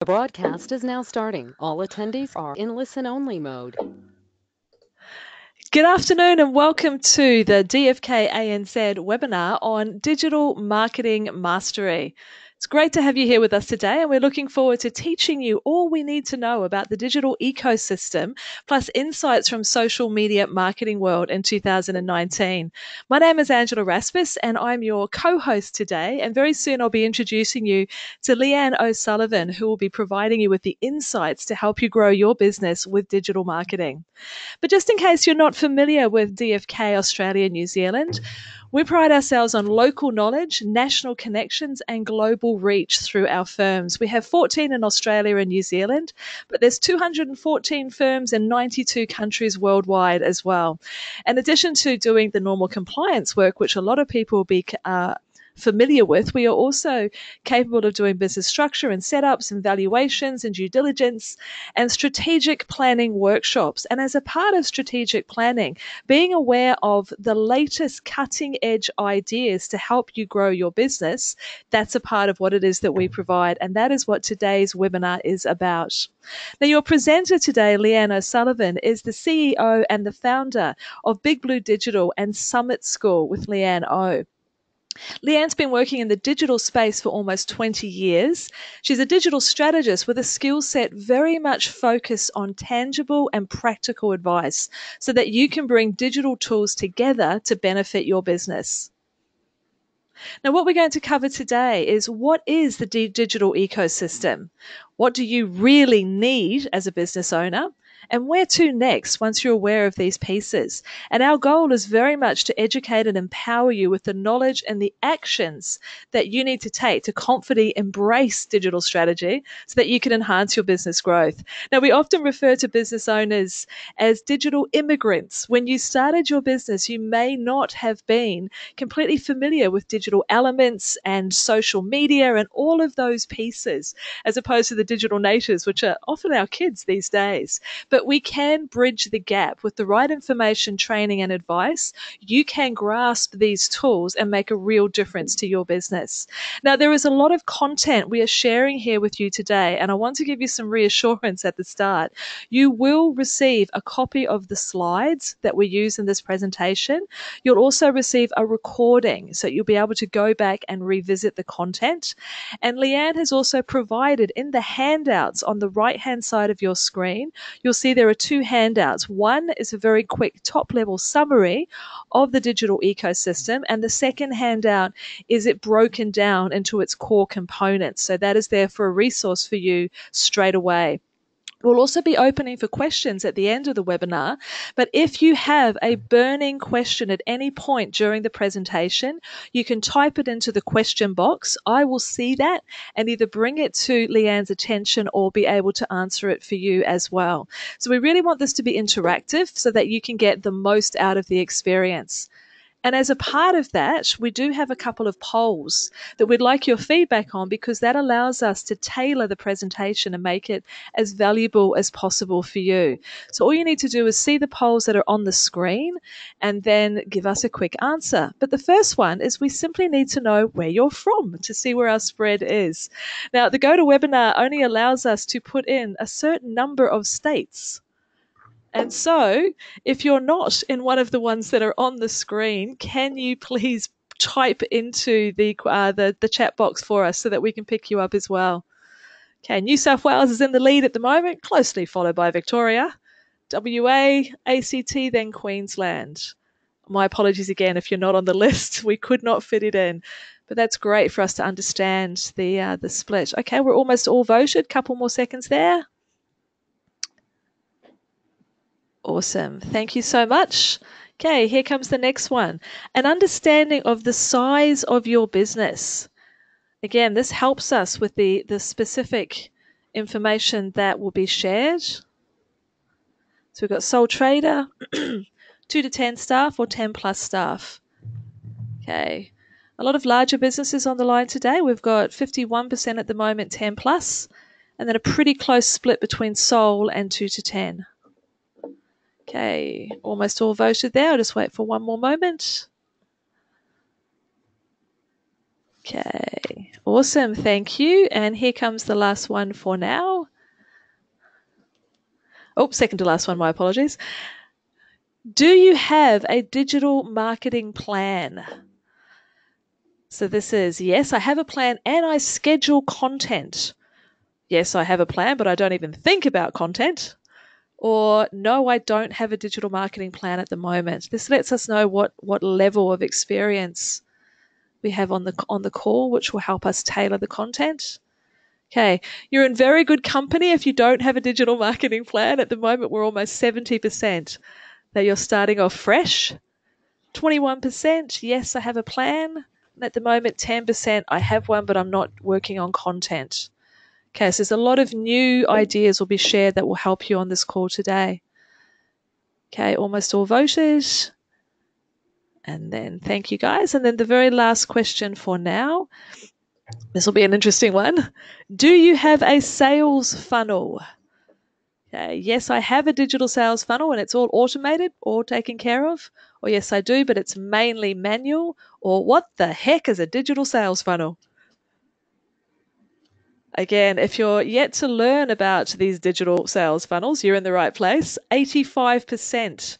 broadcast is now starting. All attendees are in listen-only mode. Good afternoon and welcome to the DFKANZ webinar on Digital Marketing Mastery. It's great to have you here with us today, and we're looking forward to teaching you all we need to know about the digital ecosystem, plus insights from social media marketing world in 2019. My name is Angela Rasmus, and I'm your co-host today, and very soon I'll be introducing you to Leanne O'Sullivan, who will be providing you with the insights to help you grow your business with digital marketing. But just in case you're not familiar with DFK Australia, New Zealand, we pride ourselves on local knowledge, national connections, and global reach through our firms. We have 14 in Australia and New Zealand, but there's 214 firms in 92 countries worldwide as well. In addition to doing the normal compliance work, which a lot of people will be familiar with, we are also capable of doing business structure and setups and valuations and due diligence and strategic planning workshops. And as a part of strategic planning, being aware of the latest cutting edge ideas to help you grow your business, that's a part of what it is that we provide. And that is what today's webinar is about. Now, your presenter today, Leanne O'Sullivan, is the CEO and the founder of Big Blue Digital and Summit School with Leanne O. Leanne's been working in the digital space for almost 20 years. She's a digital strategist with a skill set very much focused on tangible and practical advice so that you can bring digital tools together to benefit your business. Now, what we're going to cover today is what is the digital ecosystem? What do you really need as a business owner? And where to next once you're aware of these pieces? And our goal is very much to educate and empower you with the knowledge and the actions that you need to take to confidently embrace digital strategy so that you can enhance your business growth. Now, we often refer to business owners as digital immigrants. When you started your business, you may not have been completely familiar with digital elements and social media and all of those pieces, as opposed to the digital natives, which are often our kids these days. But we can bridge the gap with the right information, training, and advice. You can grasp these tools and make a real difference to your business. Now, there is a lot of content we are sharing here with you today, and I want to give you some reassurance at the start. You will receive a copy of the slides that we use in this presentation. You'll also receive a recording, so you'll be able to go back and revisit the content. And Leanne has also provided in the handouts on the right-hand side of your screen, you'll see there are two handouts. One is a very quick top-level summary of the digital ecosystem, and the second handout is it broken down into its core components. So that is there for a resource for you straight away. We'll also be opening for questions at the end of the webinar, but if you have a burning question at any point during the presentation, you can type it into the question box. I will see that and either bring it to Leanne's attention or be able to answer it for you as well. So we really want this to be interactive so that you can get the most out of the experience. And as a part of that, we do have a couple of polls that we'd like your feedback on, because that allows us to tailor the presentation and make it as valuable as possible for you. So all you need to do is see the polls that are on the screen and then give us a quick answer. But the first one is we simply need to know where you're from to see where our spread is. Now, the GoToWebinar only allows us to put in a certain number of states. And so, if you're not in one of the ones that are on the screen, can you please type into the chat box for us so that we can pick you up as well? Okay, New South Wales is in the lead at the moment, closely followed by Victoria, WA, ACT, then Queensland. My apologies again if you're not on the list. We could not fit it in. But that's great for us to understand the split. Okay, we're almost all voted. Couple more seconds there. Awesome. Thank you so much. Okay, here comes the next one. An understanding of the size of your business. Again, this helps us with the specific information that will be shared. So we've got sole trader, 2 to 10 staff or 10 plus staff. Okay. A lot of larger businesses on the line today. We've got 51% at the moment, 10 plus, and then a pretty close split between sole and 2 to 10. Okay, almost all voted there. I'll just wait for one more moment. Okay, awesome. Thank you. And here comes the last one for now. Oh, second to last one, my apologies. Do you have a digital marketing plan? So this is, yes, I have a plan and I schedule content. Yes, I have a plan, but I don't even think about content. Or no, I don't have a digital marketing plan at the moment. This lets us know what level of experience we have on the call, which will help us tailor the content. Okay, you're in very good company if you don't have a digital marketing plan. At the moment, we're almost 70% that you're starting off fresh. 21%, yes, I have a plan. And at the moment, 10%, I have one, but I'm not working on content. Okay, so there's a lot of new ideas will be shared that will help you on this call today. Okay, almost all voted. And then thank you guys. And then the very last question for now. This will be an interesting one. Do you have a sales funnel? Okay, yes, I have a digital sales funnel and it's all automated, all taken care of. Or yes, I do, but it's mainly manual. Or what the heck is a digital sales funnel? Again, if you're yet to learn about these digital sales funnels, you're in the right place. 85%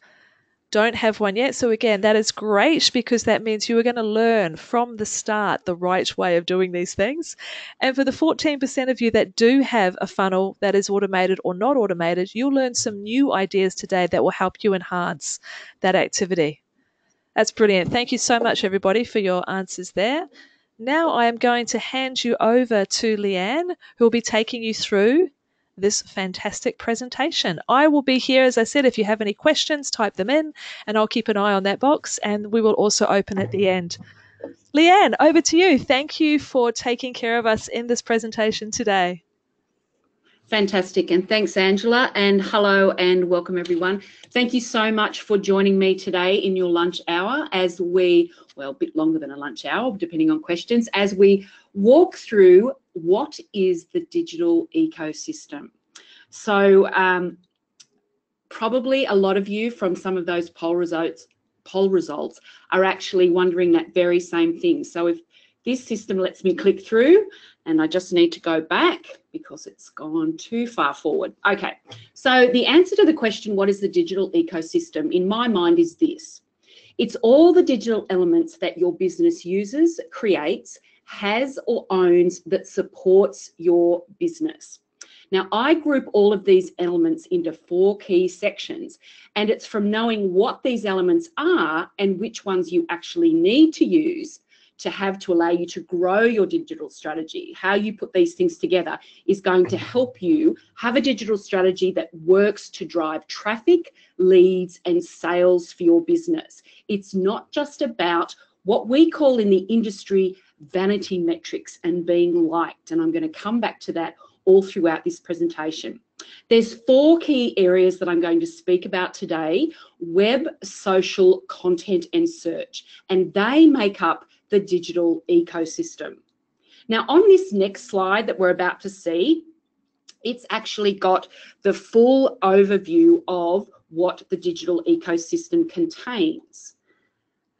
don't have one yet. So again, that is great because that means you are going to learn from the start the right way of doing these things. And for the 14% of you that do have a funnel that is automated or not automated, you'll learn some new ideas today that will help you enhance that activity. That's brilliant. Thank you so much, everybody, for your answers there. Now I am going to hand you over to Leanne, who will be taking you through this fantastic presentation. I will be here, as I said, if you have any questions, type them in, and I'll keep an eye on that box, and we will also open at the end. Leanne, over to you. Thank you for taking care of us in this presentation today. Fantastic. And thanks, Angela. And hello and welcome, everyone. Thank you so much for joining me today in your lunch hour as we, well, a bit longer than a lunch hour, depending on questions, as we walk through what is the digital ecosystem. So probably a lot of you from some of those poll results are actually wondering that very same thing. So if this system lets me click through, and I just need to go back because it's gone too far forward. Okay, so the answer to the question, what is the digital ecosystem, in my mind is this. It's all the digital elements that your business uses, creates, has or owns that supports your business. Now, I group all of these elements into 4 key sections, and it's from knowing what these elements are and which ones you actually need to use to allow you to grow your digital strategy. How you put these things together is going to help you have a digital strategy that works to drive traffic, leads, and sales for your business. It's not just about what we call in the industry vanity metrics and being liked, and I'm going to come back to that all throughout this presentation. There's 4 key areas that I'm going to speak about today: web, social, content, and search, and they make up the digital ecosystem. Now, on this next slide that we're about to see, it's actually got the full overview of what the digital ecosystem contains.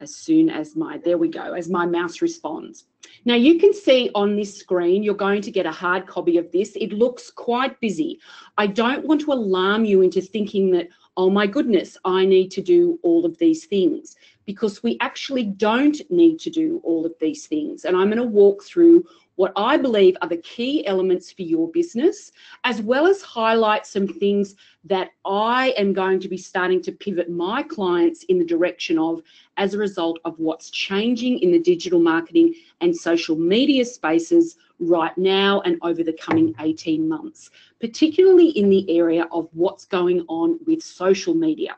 As soon as there we go, as my mouse responds. Now you can see on this screen, you're going to get a hard copy of this. It looks quite busy. I don't want to alarm you into thinking that, oh my goodness, I need to do all of these things, because we actually don't need to do all of these things. And I'm going to walk through what I believe are the key elements for your business, as well as highlight some things that I am going to be starting to pivot my clients in the direction of as a result of what's changing in the digital marketing and social media spaces right now and over the coming 18 months, particularly in the area of what's going on with social media.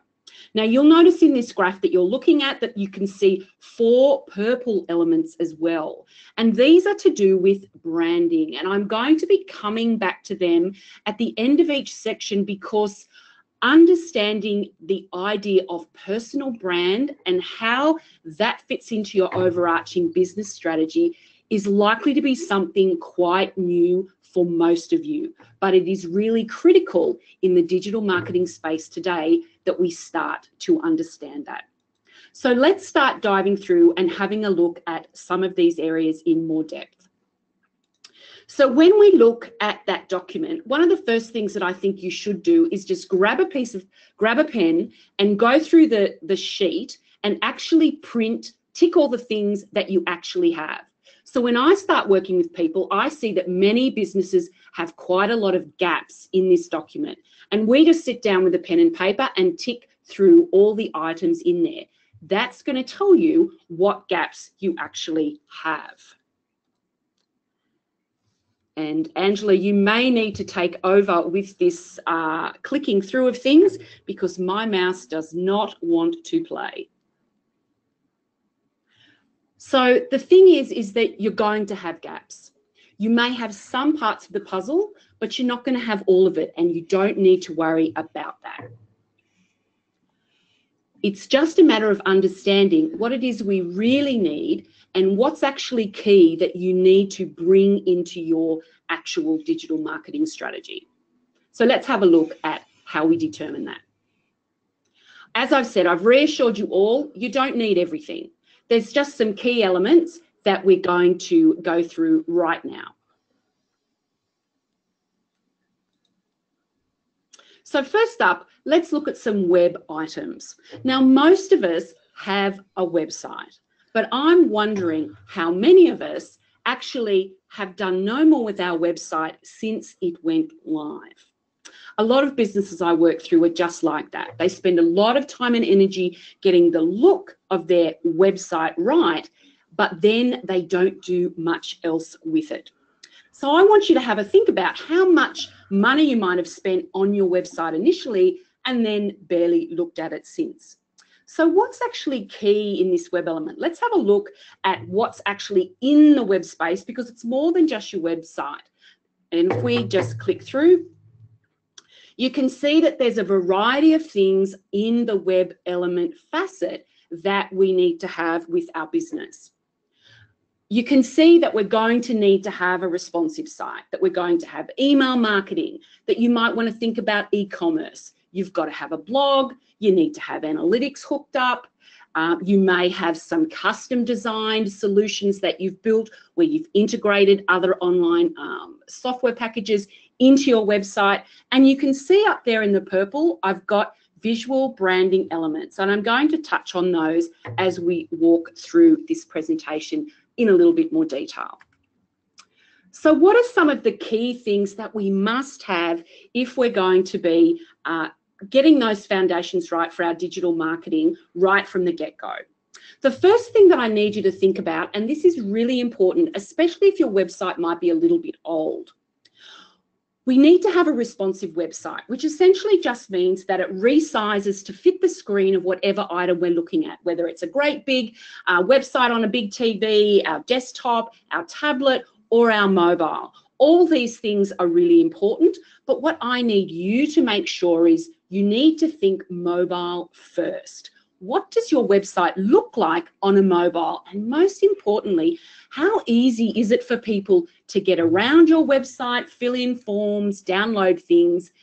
Now, you'll notice in this graph that you're looking at that you can see 4 purple elements as well. And these are to do with branding. And I'm going to be coming back to them at the end of each section, because understanding the idea of personal brand and how that fits into your overarching business strategy is likely to be something quite new for most of you, but it is really critical in the digital marketing space today that we start to understand that. So let's start diving through and having a look at some of these areas in more depth. So when we look at that document, one of the first things that I think you should do is just grab a pen and go through the sheet and actually tick all the things that you actually have. So when I start working with people, I see that many businesses have quite a lot of gaps in this document. And we just sit down with a pen and paper and tick through all the items in there. That's going to tell you what gaps you actually have. And Angela, you may need to take over with this clicking through of things because my mouse does not want to play. So the thing is that you're going to have gaps. You may have some parts of the puzzle, but you're not going to have all of it, and you don't need to worry about that. It's just a matter of understanding what it is we really need and what's actually key that you need to bring into your actual digital marketing strategy. So let's have a look at how we determine that. As I've said, I've reassured you all, you don't need everything. There's just some key elements that we're going to go through right now. So first up, let's look at some web items. Now, most of us have a website, but I'm wondering how many of us actually have done no more with our website since it went live. A lot of businesses I work through are just like that. They spend a lot of time and energy getting the look of their website right, but then they don't do much else with it. So I want you to have a think about how much money you might have spent on your website initially and then barely looked at it since. So what's actually key in this web element? Let's have a look at what's actually in the web space, because it's more than just your website. And if we just click through, you can see that there's a variety of things in the web element facet that we need to have with our business. You can see that we're going to need to have a responsive site, that we're going to have email marketing, that you might want to think about e-commerce. You've got to have a blog, you need to have analytics hooked up, you may have some custom designed solutions that you've built where you've integrated other online software packages into your website. And you can see up there in the purple, I've got visual branding elements, and I'm going to touch on those as we walk through this presentation in a little bit more detail. So what are some of the key things that we must have if we're going to be getting those foundations right for our digital marketing right from the get-go? The first thing that I need you to think about, and this is really important, especially if your website might be a little bit old, we need to have a responsive website, which essentially just means that it resizes to fit the screen of whatever item we're looking at, whether it's a great big website on a big TV, our desktop, our tablet, or our mobile. All these things are really important, but what I need you to make sure is you need to think mobile first. What does your website look like on a mobile? And most importantly, how easy is it for people to get around your website, fill in forms, download things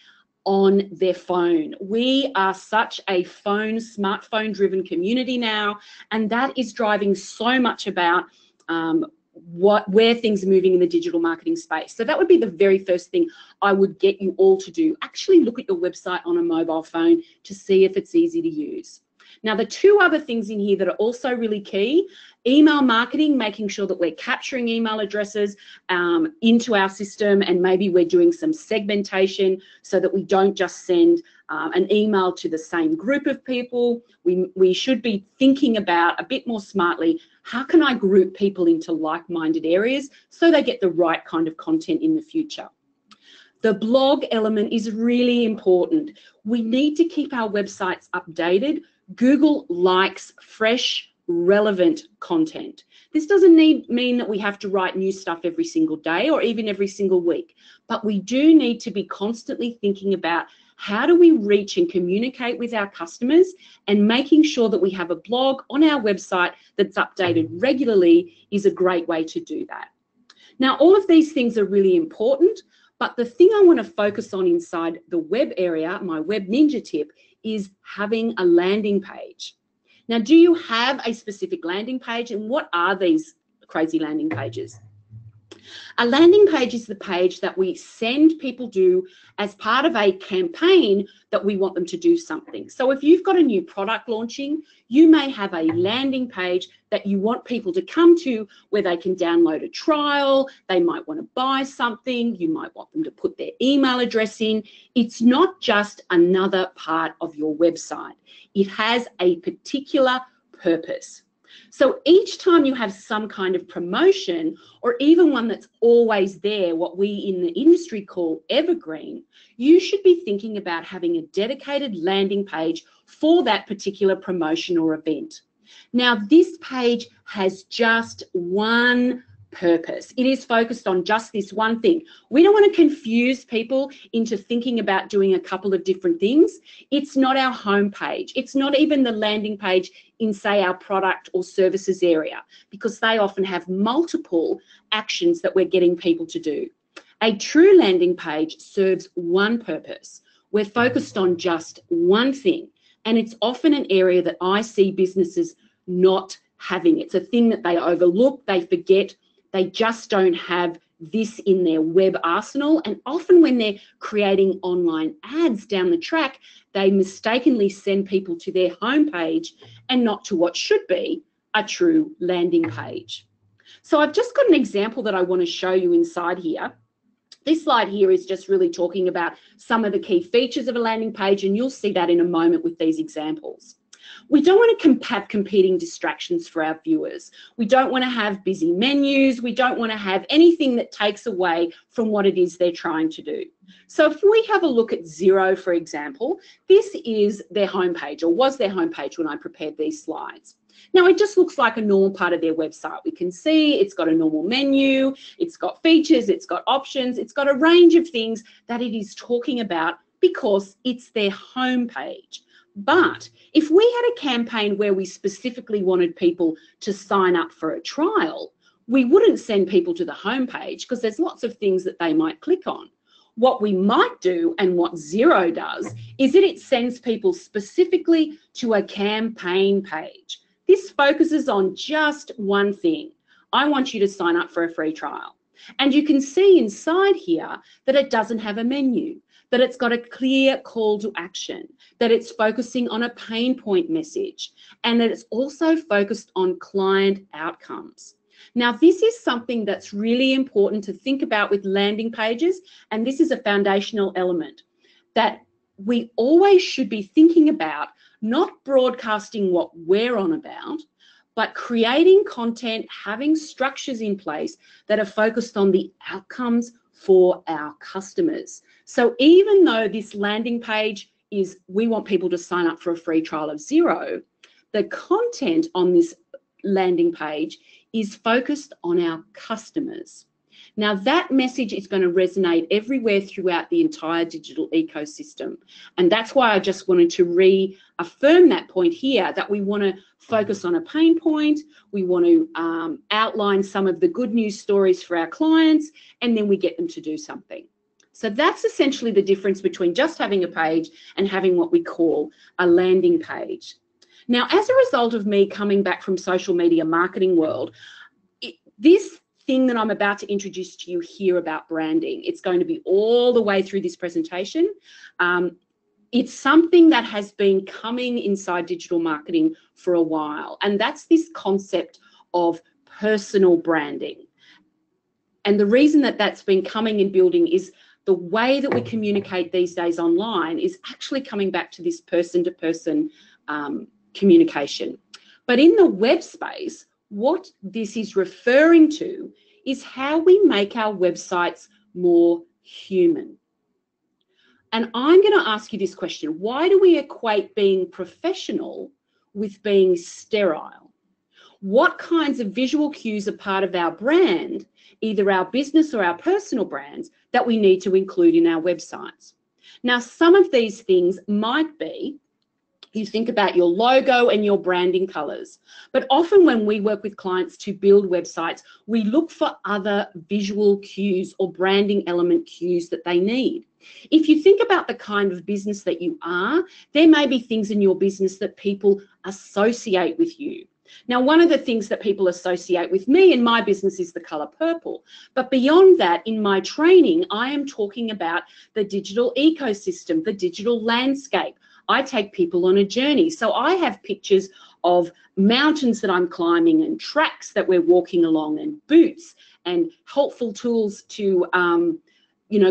on their phone? We are such a smartphone-driven community now, and that is driving so much about where things are moving in the digital marketing space. So that would be the very first thing I would get you all to do. Actually look at your website on a mobile phone to see if it's easy to use. Now, the two other things in here that are also really key, email marketing, making sure that we're capturing email addresses into our system, and maybe we're doing some segmentation so that we don't just send an email to the same group of people. We should be thinking about a bit more smartly, how can I group people into like-minded areas so they get the right kind of content in the future? The blog element is really important. We need to keep our websites updated. Google likes fresh, relevant content. This doesn't mean that we have to write new stuff every single day or even every single week, but we do need to be constantly thinking about how do we reach and communicate with our customers, and making sure that we have a blog on our website that's updated regularly is a great way to do that. Now, all of these things are really important, but the thing I want to focus on inside the web area, my web ninja tip, is having a landing page. Now, do you have a specific landing page, and what are these crazy landing pages? A landing page is the page that we send people to as part of a campaign that we want them to do something. So if you've got a new product launching, you may have a landing page that you want people to come to where they can download a trial, they might want to buy something, you might want them to put their email address in. It's not just another part of your website. It has a particular purpose. So each time you have some kind of promotion, or even one that's always there, what we in the industry call evergreen, you should be thinking about having a dedicated landing page for that particular promotion or event. Now, this page has just one purpose. It is focused on just this one thing. We don't want to confuse people into thinking about doing a couple of different things. It's not our home page. It's not even the landing page in, say, our product or services area, because they often have multiple actions that we're getting people to do. A true landing page serves one purpose. We're focused on just one thing, and it's often an area that I see businesses not having. It's a thing that they overlook, they forget. They just don't have this in their web arsenal. And often when they're creating online ads down the track, they mistakenly send people to their homepage and not to what should be a true landing page. So I've just got an example that I want to show you inside here. This slide here is just really talking about some of the key features of a landing page, and you'll see that in a moment with these examples. We don't want to have competing distractions for our viewers. We don't want to have busy menus. We don't want to have anything that takes away from what it is they're trying to do. So if we have a look at Xero, for example, this is their homepage, or was their homepage when I prepared these slides. Now, it just looks like a normal part of their website. We can see it's got a normal menu, it's got features, it's got options, it's got a range of things that it is talking about because it's their homepage. But if we had a campaign where we specifically wanted people to sign up for a trial, we wouldn't send people to the homepage because there's lots of things that they might click on. What we might do, and what Xero does, is that it sends people specifically to a campaign page. This focuses on just one thing. I want you to sign up for a free trial. And you can see inside here that it doesn't have a menu, that it's got a clear call to action, that it's focusing on a pain point message, and that it's also focused on client outcomes. Now, this is something that's really important to think about with landing pages, and this is a foundational element that we always should be thinking about, not broadcasting what we're on about, but creating content, having structures in place that are focused on the outcomes for our customers. So even though this landing page is, we want people to sign up for a free trial of Xero, the content on this landing page is focused on our customers. Now, that message is going to resonate everywhere throughout the entire digital ecosystem. And that's why I just wanted to reaffirm that point here, that we want to focus on a pain point, we want to outline some of the good news stories for our clients, and then we get them to do something. So that's essentially the difference between just having a page and having what we call a landing page. Now, as a result of me coming back from social media marketing world, this thing that I'm about to introduce to you here about branding, it's going to be all the way through this presentation. It's something that has been coming inside digital marketing for a while, and that's this concept of personal branding. And the reason that that's been coming and building is the way that we communicate these days online is actually coming back to this person-to-person communication. But in the web space, what this is referring to is how we make our websites more human. And I'm going to ask you this question: why do we equate being professional with being sterile? What kinds of visual cues are part of our brand, either our business or our personal brands, that we need to include in our websites? Now, some of these things might be You think about your logo and your branding colors. But often when we work with clients to build websites, we look for other visual cues or branding element cues that they need. If you think about the kind of business that you are, there may be things in your business that people associate with you. Now, one of the things that people associate with me in my business is the color purple. But beyond that, in my training, I am talking about the digital ecosystem, the digital landscape. I take people on a journey. So I have pictures of mountains that I'm climbing and tracks that we're walking along and boots and helpful tools to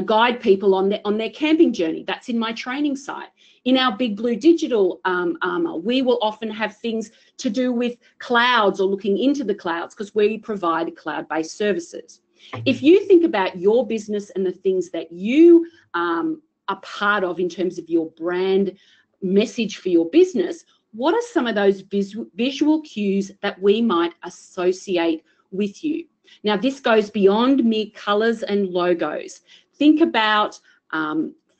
guide people on their camping journey. That's in my training site. In our Big Blue Digital armor, we will often have things to do with clouds or looking into the clouds because we provide cloud-based services. If you think about your business and the things that you are part of in terms of your brand message for your business, what are some of those visual cues that we might associate with you? Now, this goes beyond mere colors and logos. Think about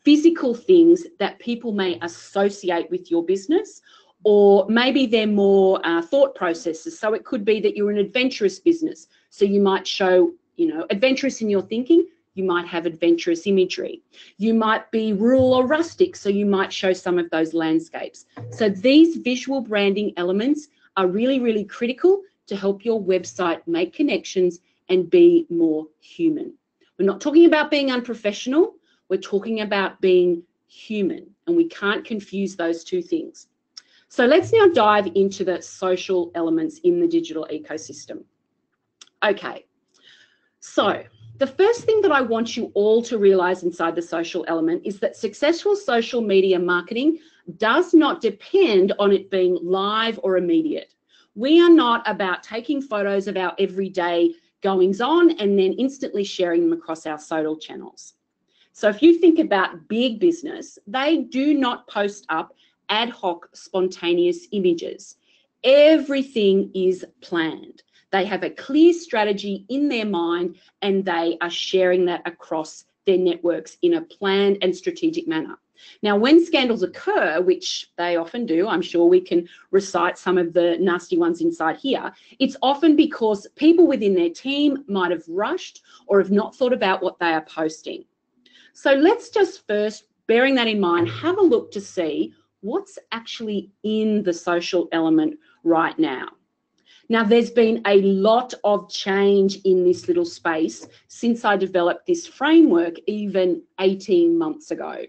physical things that people may associate with your business, or maybe they're more thought processes. So it could be that you're an adventurous business. So you might show, adventurous in your thinking. You might have adventurous imagery. You might be rural or rustic, so you might show some of those landscapes. So these visual branding elements are really, really critical to help your website make connections and be more human. We're not talking about being unprofessional. We're talking about being human, and we can't confuse those two things. So let's now dive into the social elements in the digital ecosystem. Okay, so the first thing that I want you all to realize inside the social element is that successful social media marketing does not depend on it being live or immediate. We are not about taking photos of our everyday goings on and then instantly sharing them across our social channels. So if you think about big business, they do not post up ad hoc spontaneous images. Everything is planned. They have a clear strategy in their mind and they are sharing that across their networks in a planned and strategic manner. Now, when scandals occur, which they often do, I'm sure we can recite some of the nasty ones inside here, it's often because people within their team might have rushed or have not thought about what they are posting. So let's just first, bearing that in mind, have a look to see what's actually in the social element right now. Now, there's been a lot of change in this little space since I developed this framework even 18 months ago.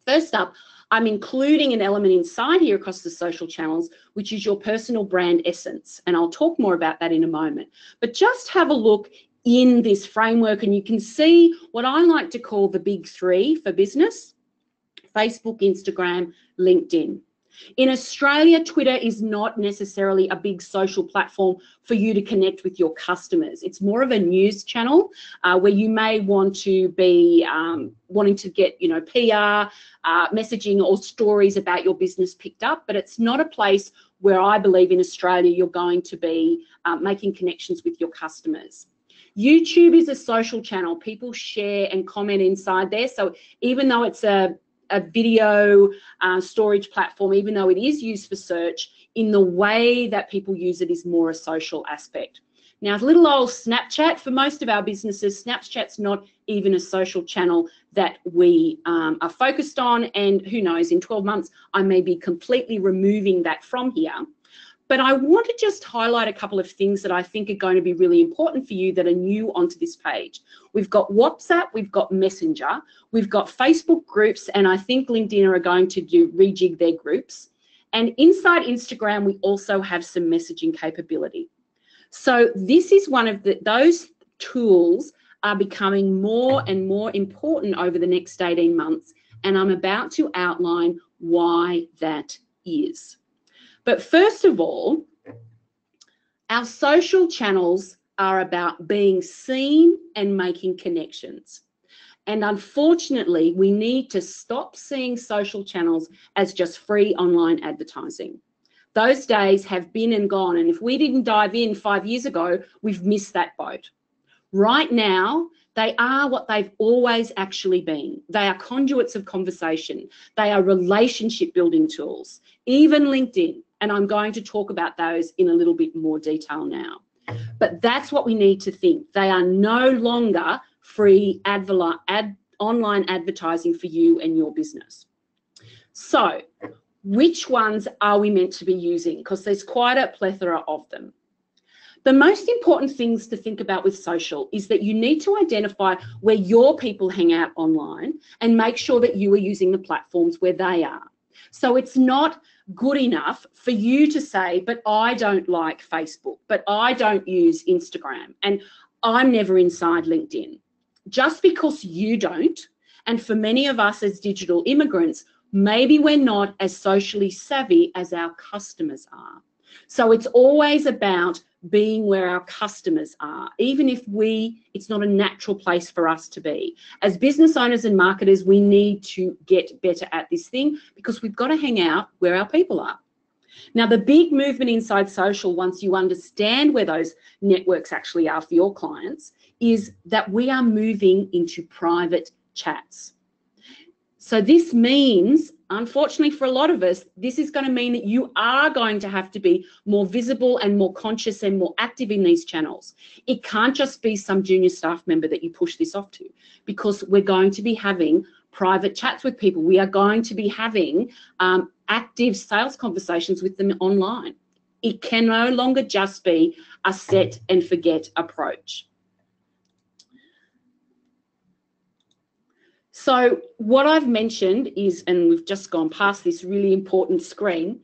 First up, I'm including an element inside here across the social channels, which is your personal brand essence. And I'll talk more about that in a moment. But just have a look in this framework and you can see what I like to call the big three for business: Facebook, Instagram, LinkedIn. In Australia, Twitter is not necessarily a big social platform for you to connect with your customers. It's more of a news channel where you may want to be wanting to get, PR, messaging or stories about your business picked up, but it's not a place where I believe in Australia you're going to be making connections with your customers. YouTube is a social channel. People share and comment inside there. So even though it's a video storage platform, even though it is used for search, in the way that people use it is more a social aspect. Now, little old Snapchat, for most of our businesses, Snapchat's not even a social channel that we are focused on, and who knows, in 12 months, I may be completely removing that from here. But I want to just highlight a couple of things that I think are going to be really important for you that are new onto this page. We've got WhatsApp, we've got Messenger, we've got Facebook groups, and I think LinkedIn are going to rejig their groups. And inside Instagram, we also have some messaging capability. So this is one of those tools are becoming more and more important over the next 18 months, and I'm about to outline why that is. But first of all, our social channels are about being seen and making connections. And unfortunately, we need to stop seeing social channels as just free online advertising. Those days have been and gone. And if we didn't dive in 5 years ago, we've missed that boat. Right now, They are what they've always actually been. They are conduits of conversation. They are relationship building tools, even LinkedIn. And I'm going to talk about those in a little bit more detail now. But that's what we need to think. They are no longer free online advertising for you and your business. So which ones are we meant to be using? Because there's quite a plethora of them. The most important things to think about with social is that you need to identify where your people hang out online and make sure that you are using the platforms where they are. So it's not good enough for you to say, but I don't like Facebook, but I don't use Instagram, and I'm never inside LinkedIn. Just because you don't, and for many of us as digital immigrants, maybe we're not as socially savvy as our customers are. So it's always about being where our customers are, even if it's not a natural place for us to be. As business owners and marketers, we need to get better at this thing because we've got to hang out where our people are. Now, the big movement inside social, once you understand where those networks actually are for your clients, is that we are moving into private chats. So this means, unfortunately for a lot of us, this is going to mean that you are going to have to be more visible and more conscious and more active in these channels. It can't just be some junior staff member that you push this off to, because we're going to be having private chats with people. We are going to be having active sales conversations with them online. It can no longer just be a set and forget approach. So what I've mentioned is, and we've just gone past this really important screen,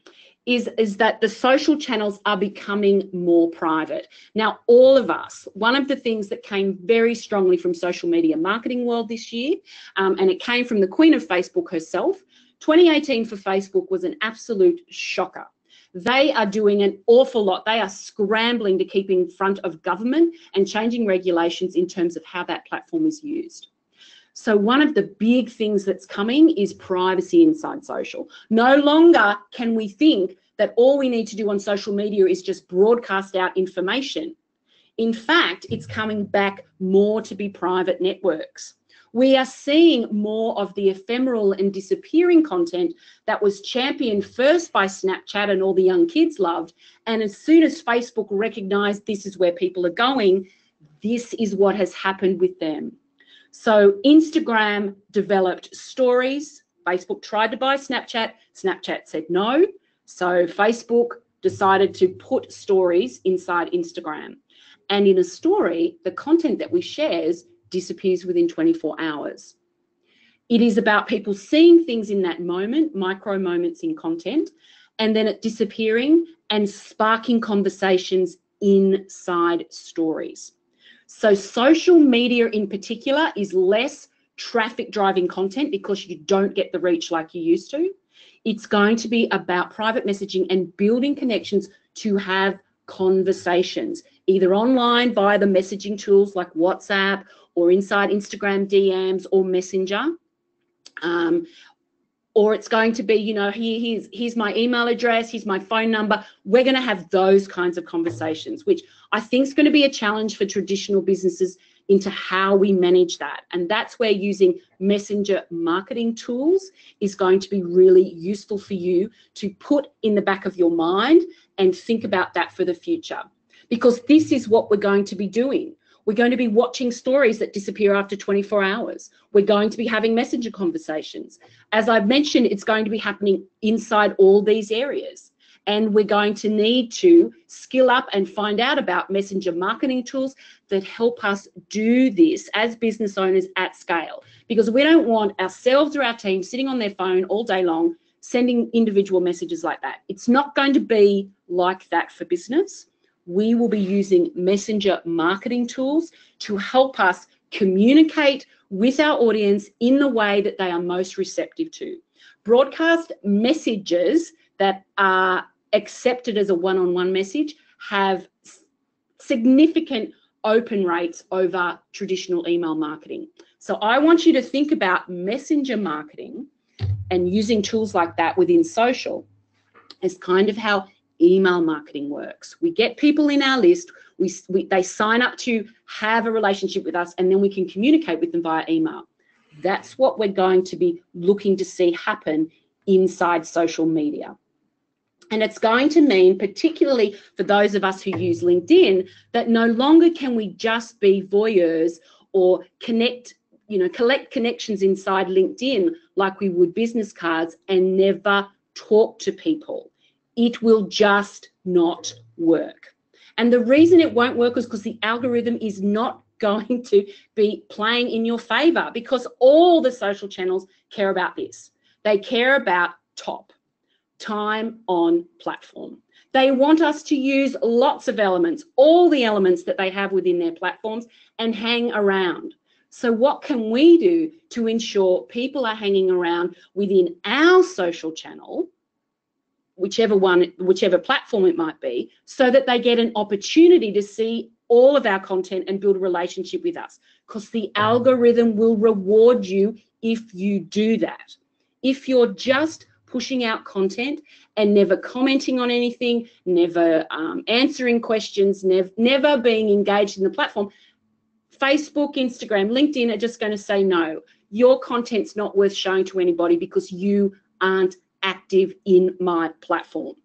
is that the social channels are becoming more private. Now, all of us, one of the things that came very strongly from social media marketing world this year, and it came from the Queen of Facebook herself, 2018 for Facebook was an absolute shocker. They are doing an awful lot. They are scrambling to keep in front of government and changing regulations in terms of how that platform is used. So one of the big things that's coming is privacy inside social. No longer can we think that all we need to do on social media is just broadcast out information. In fact, it's coming back more to be private networks. We are seeing more of the ephemeral and disappearing content that was championed first by Snapchat and all the young kids loved. And as soon as Facebook recognized this is where people are going, this is what has happened with them. So Instagram developed stories. Facebook tried to buy Snapchat. Snapchat said no. So Facebook decided to put stories inside Instagram. And in a story, the content that we shares disappears within 24 hours. It is about people seeing things in that moment, micro moments in content, and then it disappearing and sparking conversations inside stories. So social media in particular is less traffic driving content because you don't get the reach like you used to. It's going to be about private messaging and building connections to have conversations, either online via the messaging tools like WhatsApp or inside Instagram DMs or Messenger. Or it's going to be, you know, here's my email address, here's my phone number. We're going to have those kinds of conversations, which I think is going to be a challenge for traditional businesses into how we manage that. And that's where using messenger marketing tools is going to be really useful for you to put in the back of your mind and think about that for the future. Because this is what we're going to be doing. We're going to be watching stories that disappear after 24 hours. We're going to be having messenger conversations. As I've mentioned, it's going to be happening inside all these areas. And we're going to need to skill up and find out about messenger marketing tools that help us do this as business owners at scale. Because we don't want ourselves or our team sitting on their phone all day long, sending individual messages like that. It's not going to be like that for business. We will be using messenger marketing tools to help us communicate with our audience in the way that they are most receptive to. Broadcast messages that are accepted as a one-on-one message have significant open rates over traditional email marketing. So I want you to think about messenger marketing and using tools like that within social as kind of how email marketing works. We get people in our list, they sign up to have a relationship with us, and then we can communicate with them via email. That's what we're going to be looking to see happen inside social media. And it's going to mean, particularly for those of us who use LinkedIn, that no longer can we just be voyeurs or collect connections inside LinkedIn like we would business cards and never talk to people. It will just not work. And the reason it won't work is because the algorithm is not going to be playing in your favor, because all the social channels care about this. They care about time on platform. They want us to use lots of elements, all the elements that they have within their platforms, and hang around. So what can we do to ensure people are hanging around within our social channel, whichever platform it might be, so that they get an opportunity to see all of our content and build a relationship with us? Because the algorithm will reward you if you do that. If you're just pushing out content and never commenting on anything, never answering questions, never being engaged in the platform, Facebook, Instagram, LinkedIn are just going to say, no, your content's not worth showing to anybody because you aren't active in my platform.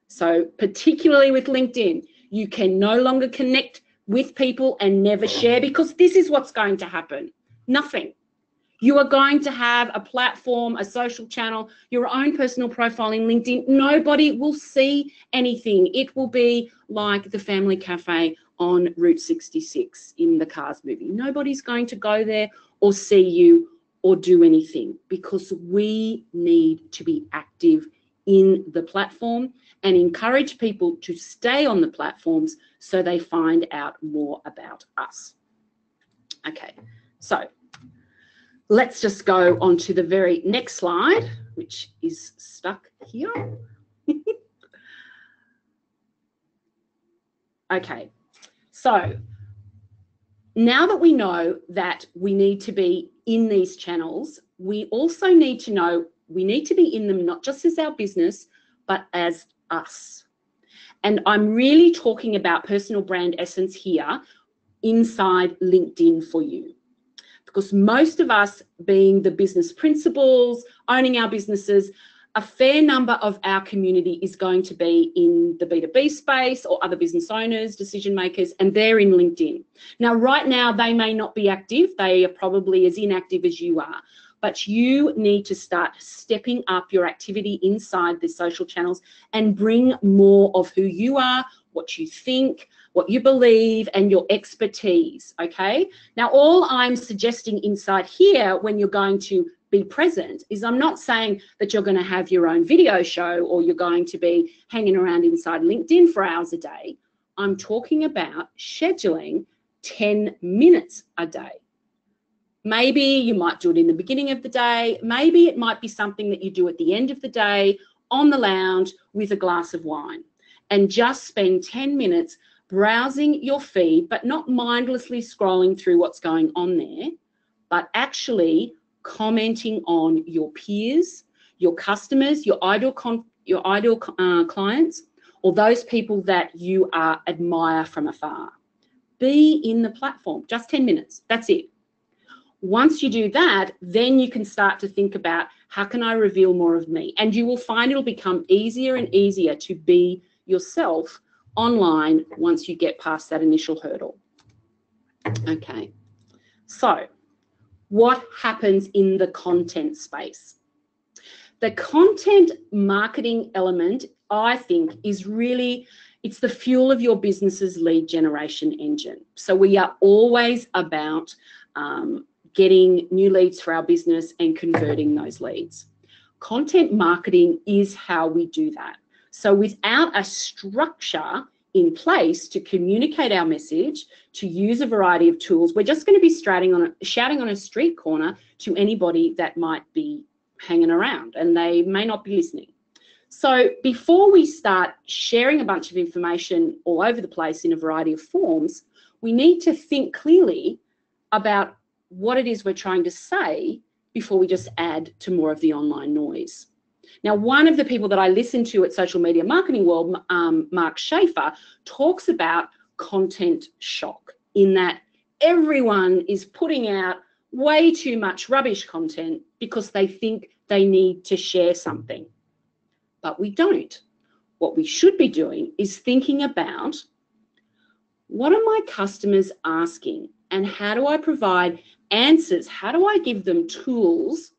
So particularly with LinkedIn, you can no longer connect with people and never share, because this is what's going to happen. Nothing. You are going to have a platform, a social channel, your own personal profile in LinkedIn. Nobody will see anything. It will be like the family cafe on Route 66 in the Cars movie. Nobody's going to go there or see you or do anything, because we need to be active in the platform and encourage people to stay on the platforms so they find out more about us. Okay, so let's just go on to the very next slide, which is stuck here. Okay, so now that we know that we need to be in these channels, we also need to know we need to be in them not just as our business, but as us. And I'm really talking about personal brand essence here inside LinkedIn for you. Because most of us, being the business principals, owning our businesses, a fair number of our community is going to be in the B2B space or other business owners, decision makers, and they're in LinkedIn. Now, right now, they may not be active. They are probably as inactive as you are. But you need to start stepping up your activity inside the social channels and bring more of who you are, what you think, what you believe, and your expertise, okay? Now, all I'm suggesting inside here when you're going to be present is I'm not saying that you're going to have your own video show or you're going to be hanging around inside LinkedIn for hours a day. I'm talking about scheduling 10 minutes a day. Maybe you might do it in the beginning of the day. Maybe it might be something that you do at the end of the day on the lounge with a glass of wine, and just spend 10 minutes browsing your feed, but not mindlessly scrolling through what's going on there, but actually commenting on your peers, your customers, your ideal clients, or those people that you admire from afar. Be in the platform, just 10 minutes, that's it. Once you do that, then you can start to think about, how can I reveal more of me? And you will find it'll become easier and easier to be yourself online once you get past that initial hurdle. Okay, so what happens in the content space? The content marketing element, I think, is really, it's the fuel of your business's lead generation engine. So we are always about getting new leads for our business and converting those leads. Content marketing is how we do that. So without a structure in place to communicate our message, to use a variety of tools, we're just going to be shouting on a street corner to anybody that might be hanging around, and they may not be listening. So before we start sharing a bunch of information all over the place in a variety of forms, we need to think clearly about what it is we're trying to say before we just add to more of the online noise. Now, one of the people that I listen to at Social Media Marketing World, Mark Schaefer, talks about content shock, in that everyone is putting out way too much rubbish content because they think they need to share something. But we don't. What we should be doing is thinking about, what are my customers asking, and how do I provide answers? How do I give them tools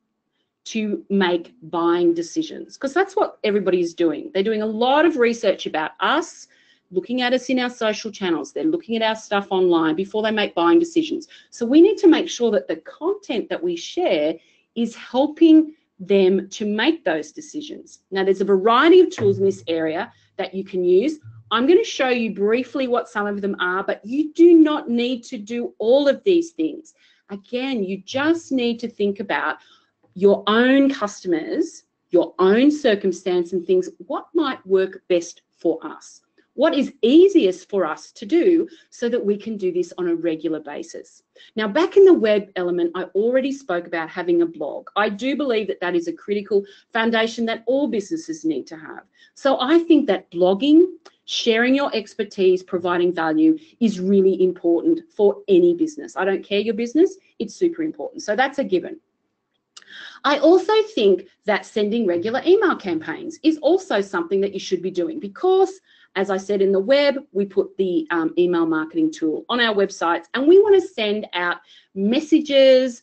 to make buying decisions? Because that's what everybody's doing. They're doing a lot of research about us, looking at us in our social channels. They're looking at our stuff online before they make buying decisions. So we need to make sure that the content that we share is helping them to make those decisions. Now, there's a variety of tools in this area that you can use. I'm going to show you briefly what some of them are, but you do not need to do all of these things. Again, you just need to think about your own customers, your own circumstance and things. What might work best for us? What is easiest for us to do so that we can do this on a regular basis? Now, back in the web element, I already spoke about having a blog. I do believe that that is a critical foundation that all businesses need to have. So I think that blogging, sharing your expertise, providing value is really important for any business. I don't care your business, it's super important. So that's a given. I also think that sending regular email campaigns is also something that you should be doing, because, as I said, in the web, we put the email marketing tool on our websites, and we want to send out messages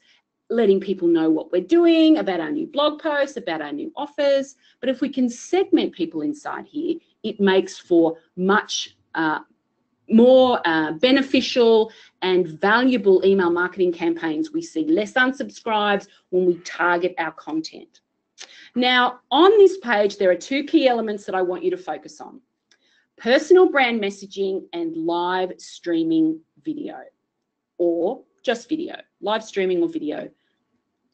letting people know what we're doing, about our new blog posts, about our new offers. But if we can segment people inside here, it makes for much more beneficial and valuable email marketing campaigns. We see less unsubscribes when we target our content. Now, on this page, there are two key elements that I want you to focus on: personal brand messaging and live streaming video, or just video, live streaming or video.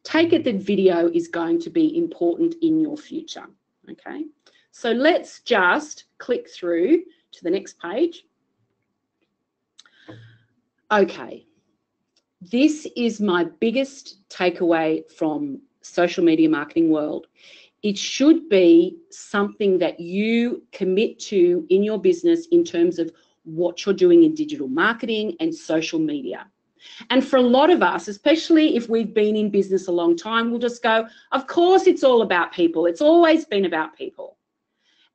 Take it that video is going to be important in your future, okay? So let's just click through to the next page. Okay, this is my biggest takeaway from Social Media Marketing World. It should be something that you commit to in your business in terms of what you're doing in digital marketing and social media. And for a lot of us, especially if we've been in business a long time, we'll just go, of course it's all about people. It's always been about people.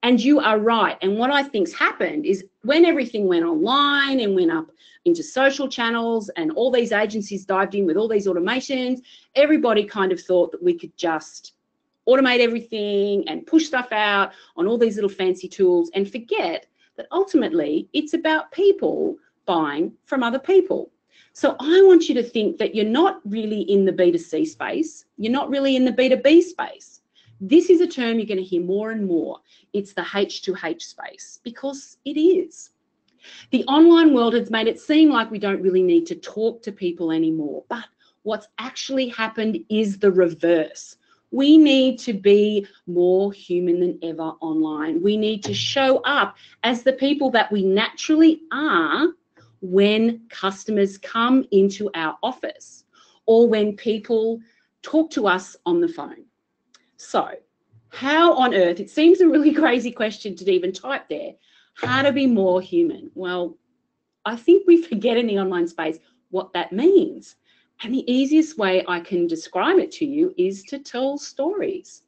And you are right. And what I think's happened is when everything went online and went up into social channels and all these agencies dived in with all these automations, everybody kind of thought that we could just automate everything and push stuff out on all these little fancy tools and forget that ultimately it's about people buying from other people. So I want you to think that you're not really in the B2C space. You're not really in the B2B space. This is a term you're going to hear more and more. It's the H2H space, because it is. The online world has made it seem like we don't really need to talk to people anymore. But what's actually happened is the reverse. We need to be more human than ever online. We need to show up as the people that we naturally are when customers come into our office or when people talk to us on the phone. So how on earth, it seems a really crazy question to even type there, how to be more human? Well, I think we forget in the online space what that means. And the easiest way I can describe it to you is to tell stories.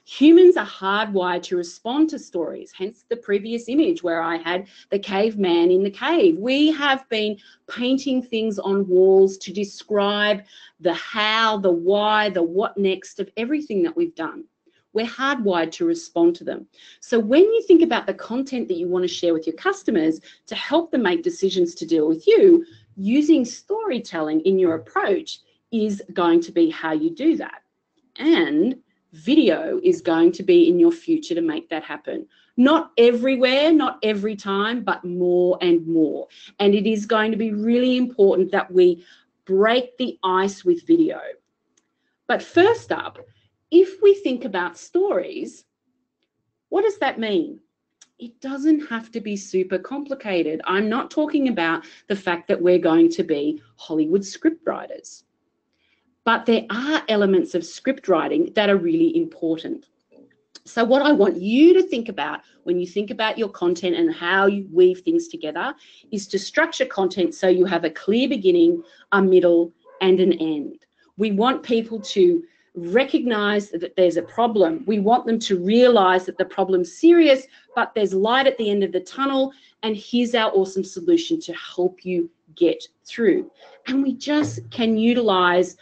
Humans are hardwired to respond to stories, hence the previous image where I had the caveman in the cave. We have been painting things on walls to describe the how, the why, the what next of everything that we've done. We're hardwired to respond to them. So when you think about the content that you want to share with your customers to help them make decisions to deal with you, using storytelling in your approach is going to be how you do that. And video is going to be in your future to make that happen. Not everywhere, not every time, but more and more. And it is going to be really important that we break the ice with video. But first up, if we think about stories, what does that mean? It doesn't have to be super complicated. I'm not talking about the fact that we're going to be Hollywood script writers. But there are elements of script writing that are really important. So what I want you to think about when you think about your content and how you weave things together is to structure content so you have a clear beginning, a middle, and an end. We want people to recognize that there's a problem. We want them to realize that the problem's serious, but there's light at the end of the tunnel, and here's our awesome solution to help you get through. And we just can utilize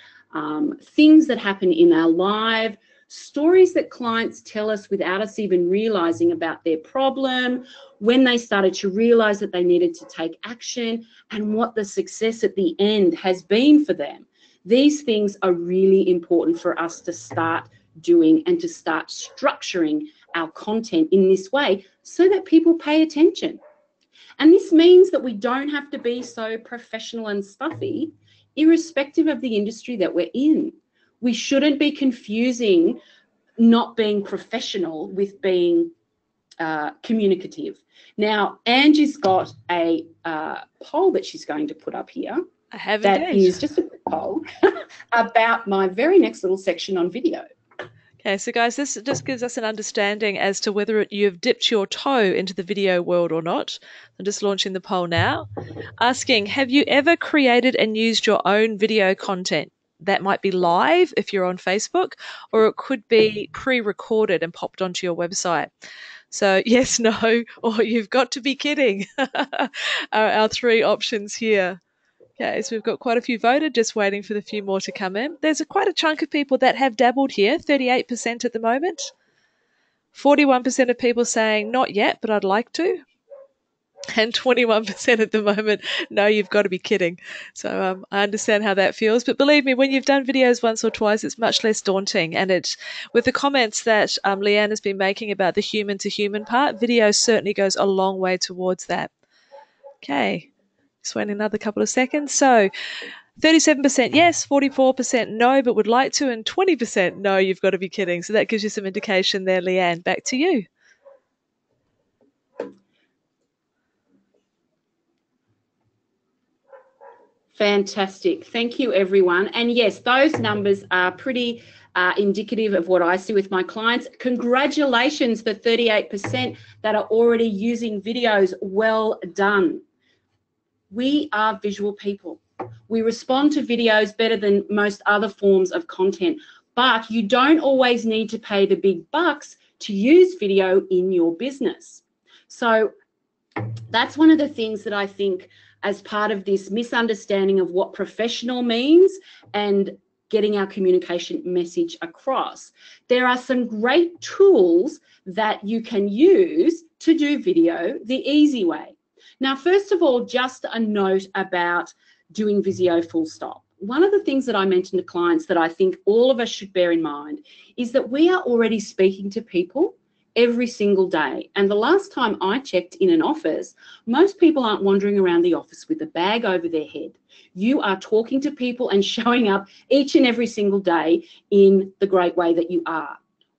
things that happen in our life, stories that clients tell us without us even realizing about their problem, when they started to realize that they needed to take action, and what the success at the end has been for them. These things are really important for us to start doing and to start structuring our content in this way so that people pay attention. And this means that we don't have to be so professional and stuffy, irrespective of the industry that we're in. We shouldn't be confusing not being professional with being communicative. Now, Angie's got a poll that she's going to put up here. I have that indeed. is just a quick poll about my very next little section on video. Okay, so guys, this just gives us an understanding as to whether you've dipped your toe into the video world or not. I'm just launching the poll now, asking, have you ever created and used your own video content? That might be live if you're on Facebook, or it could be pre-recorded and popped onto your website. So yes, no, or you've got to be kidding are our three options here. Okay, so we've got quite a few voted, just waiting for the few more to come in. There's quite a chunk of people that have dabbled here, 38% at the moment. 41% of people saying, not yet, but I'd like to. And 21% at the moment, no, you've got to be kidding. So I understand how that feels. But believe me, when you've done videos once or twice, it's much less daunting. And with the comments that Leanne has been making about the human-to-human part, video certainly goes a long way towards that. Okay. Just waiting another couple of seconds. So 37% yes, 44% no, but would like to, and 20% no, you've got to be kidding. So that gives you some indication there, Leanne. Back to you. Fantastic. Thank you, everyone. And yes, those numbers are pretty indicative of what I see with my clients. Congratulations, the 38% that are already using videos. Well done. We are visual people. We respond to videos better than most other forms of content, but you don't always need to pay the big bucks to use video in your business. So that's one of the things that I think as part of this misunderstanding of what professional means and getting our communication message across. There are some great tools that you can use to do video the easy way. Now, first of all, just a note about doing video full stop. One of the things that I mention to clients that I think all of us should bear in mind is that we are already speaking to people every single day. And the last time I checked in an office, most people aren't wandering around the office with a bag over their head. You are talking to people and showing up each and every single day in the great way that you are.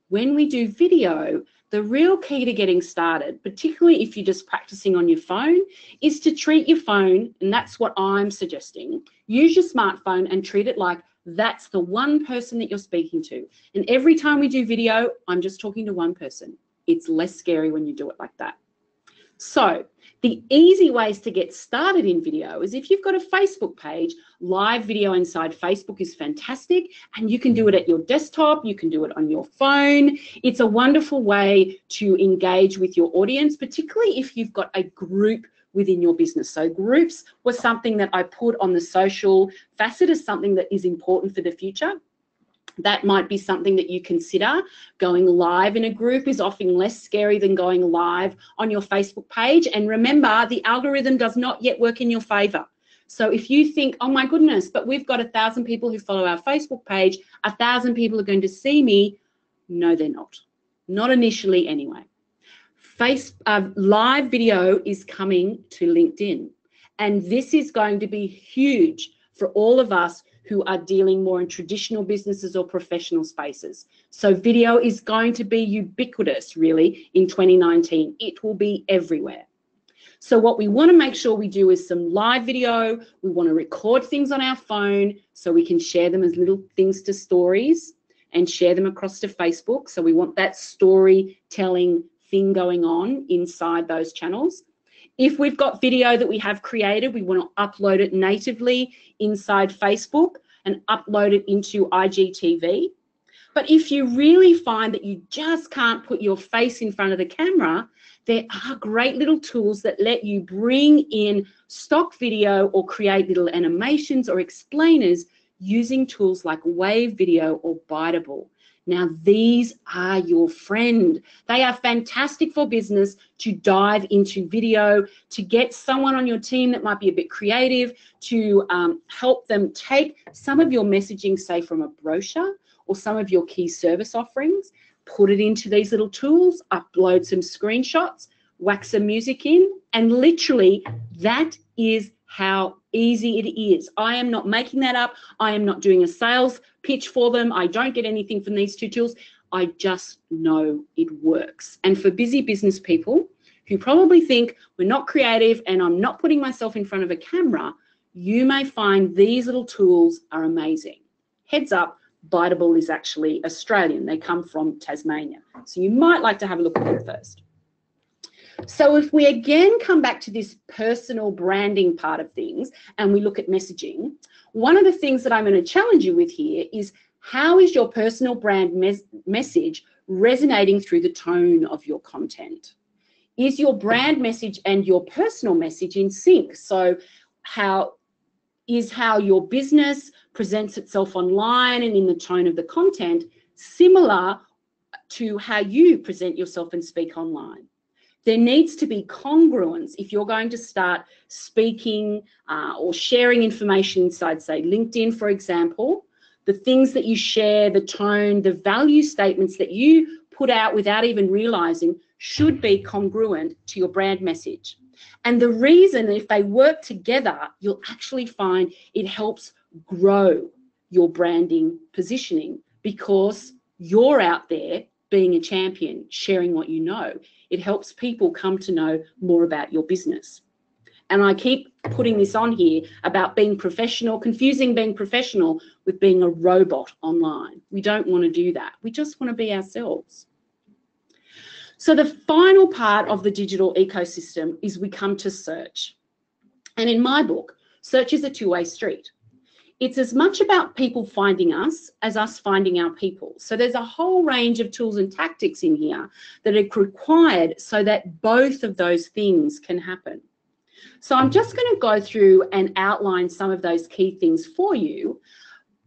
When we do video, the real key to getting started, particularly if you're just practicing on your phone, is to treat your phone, and that's what I'm suggesting, use your smartphone and treat it like that's the one person that you're speaking to. And every time we do video, I'm just talking to one person. It's less scary when you do it like that. So the easy ways to get started in video is if you've got a Facebook page, live video inside Facebook is fantastic, and you can do it at your desktop, you can do it on your phone. It's a wonderful way to engage with your audience, particularly if you've got a group within your business. So groups was something that I put on the social facet as something that is important for the future. That might be something that you consider. Going live in a group is often less scary than going live on your Facebook page. And remember, the algorithm does not yet work in your favor. So if you think, oh my goodness, but we've got 1,000 people who follow our Facebook page, 1,000 people are going to see me. No, they're not. Not initially anyway. Live video is coming to LinkedIn. And this is going to be huge for all of us who are dealing more in traditional businesses or professional spaces. So video is going to be ubiquitous, really, in 2019. It will be everywhere. So what we want to make sure we do is some live video. We want to record things on our phone so we can share them as little things to stories. and share them across to Facebook. So we want that storytelling thing going on inside those channels. If we've got video that we have created, we want to upload it natively inside Facebook and upload it into IGTV. But if you really find that you just can't put your face in front of the camera, there are great little tools that let you bring in stock video or create little animations or explainers using tools like Wave Video or Biteable. Now, these are your friend. They are fantastic for business to dive into video, to get someone on your team that might be a bit creative, to help them take some of your messaging, say from a brochure or some of your key service offerings, put it into these little tools, upload some screenshots, whack some music in, and literally that is how easy it is. I am not making that up. I am not doing a sales pitch for them. I don't get anything from these two tools. I just know it works. And for busy business people who probably think we're not creative and I'm not putting myself in front of a camera, you may find these little tools are amazing. Heads up, Biteable is actually Australian. They come from Tasmania. So you might like to have a look at them first. So if we again come back to this personal branding part of things and we look at messaging, one of the things that I'm going to challenge you with here is how is your personal brand message resonating through the tone of your content? Is your brand message and your personal message in sync? So how your business presents itself online and in the tone of the content similar to how you present yourself and speak online? There needs to be congruence if you're going to start speaking or sharing information inside, say, LinkedIn, for example. The things that you share, the tone, the value statements that you put out without even realizing should be congruent to your brand message. And the reason, if they work together, you'll actually find it helps grow your branding positioning because you're out there being a champion, sharing what you know. It helps people come to know more about your business. And I keep putting this on here about being professional, confusing being professional with being a robot online. We don't want to do that. We just want to be ourselves. So the final part of the digital ecosystem is we come to search. And in my book, search is a two-way street. It's as much about people finding us as us finding our people. So there's a whole range of tools and tactics in here that are required so that both of those things can happen. So I'm just going to go through and outline some of those key things for you,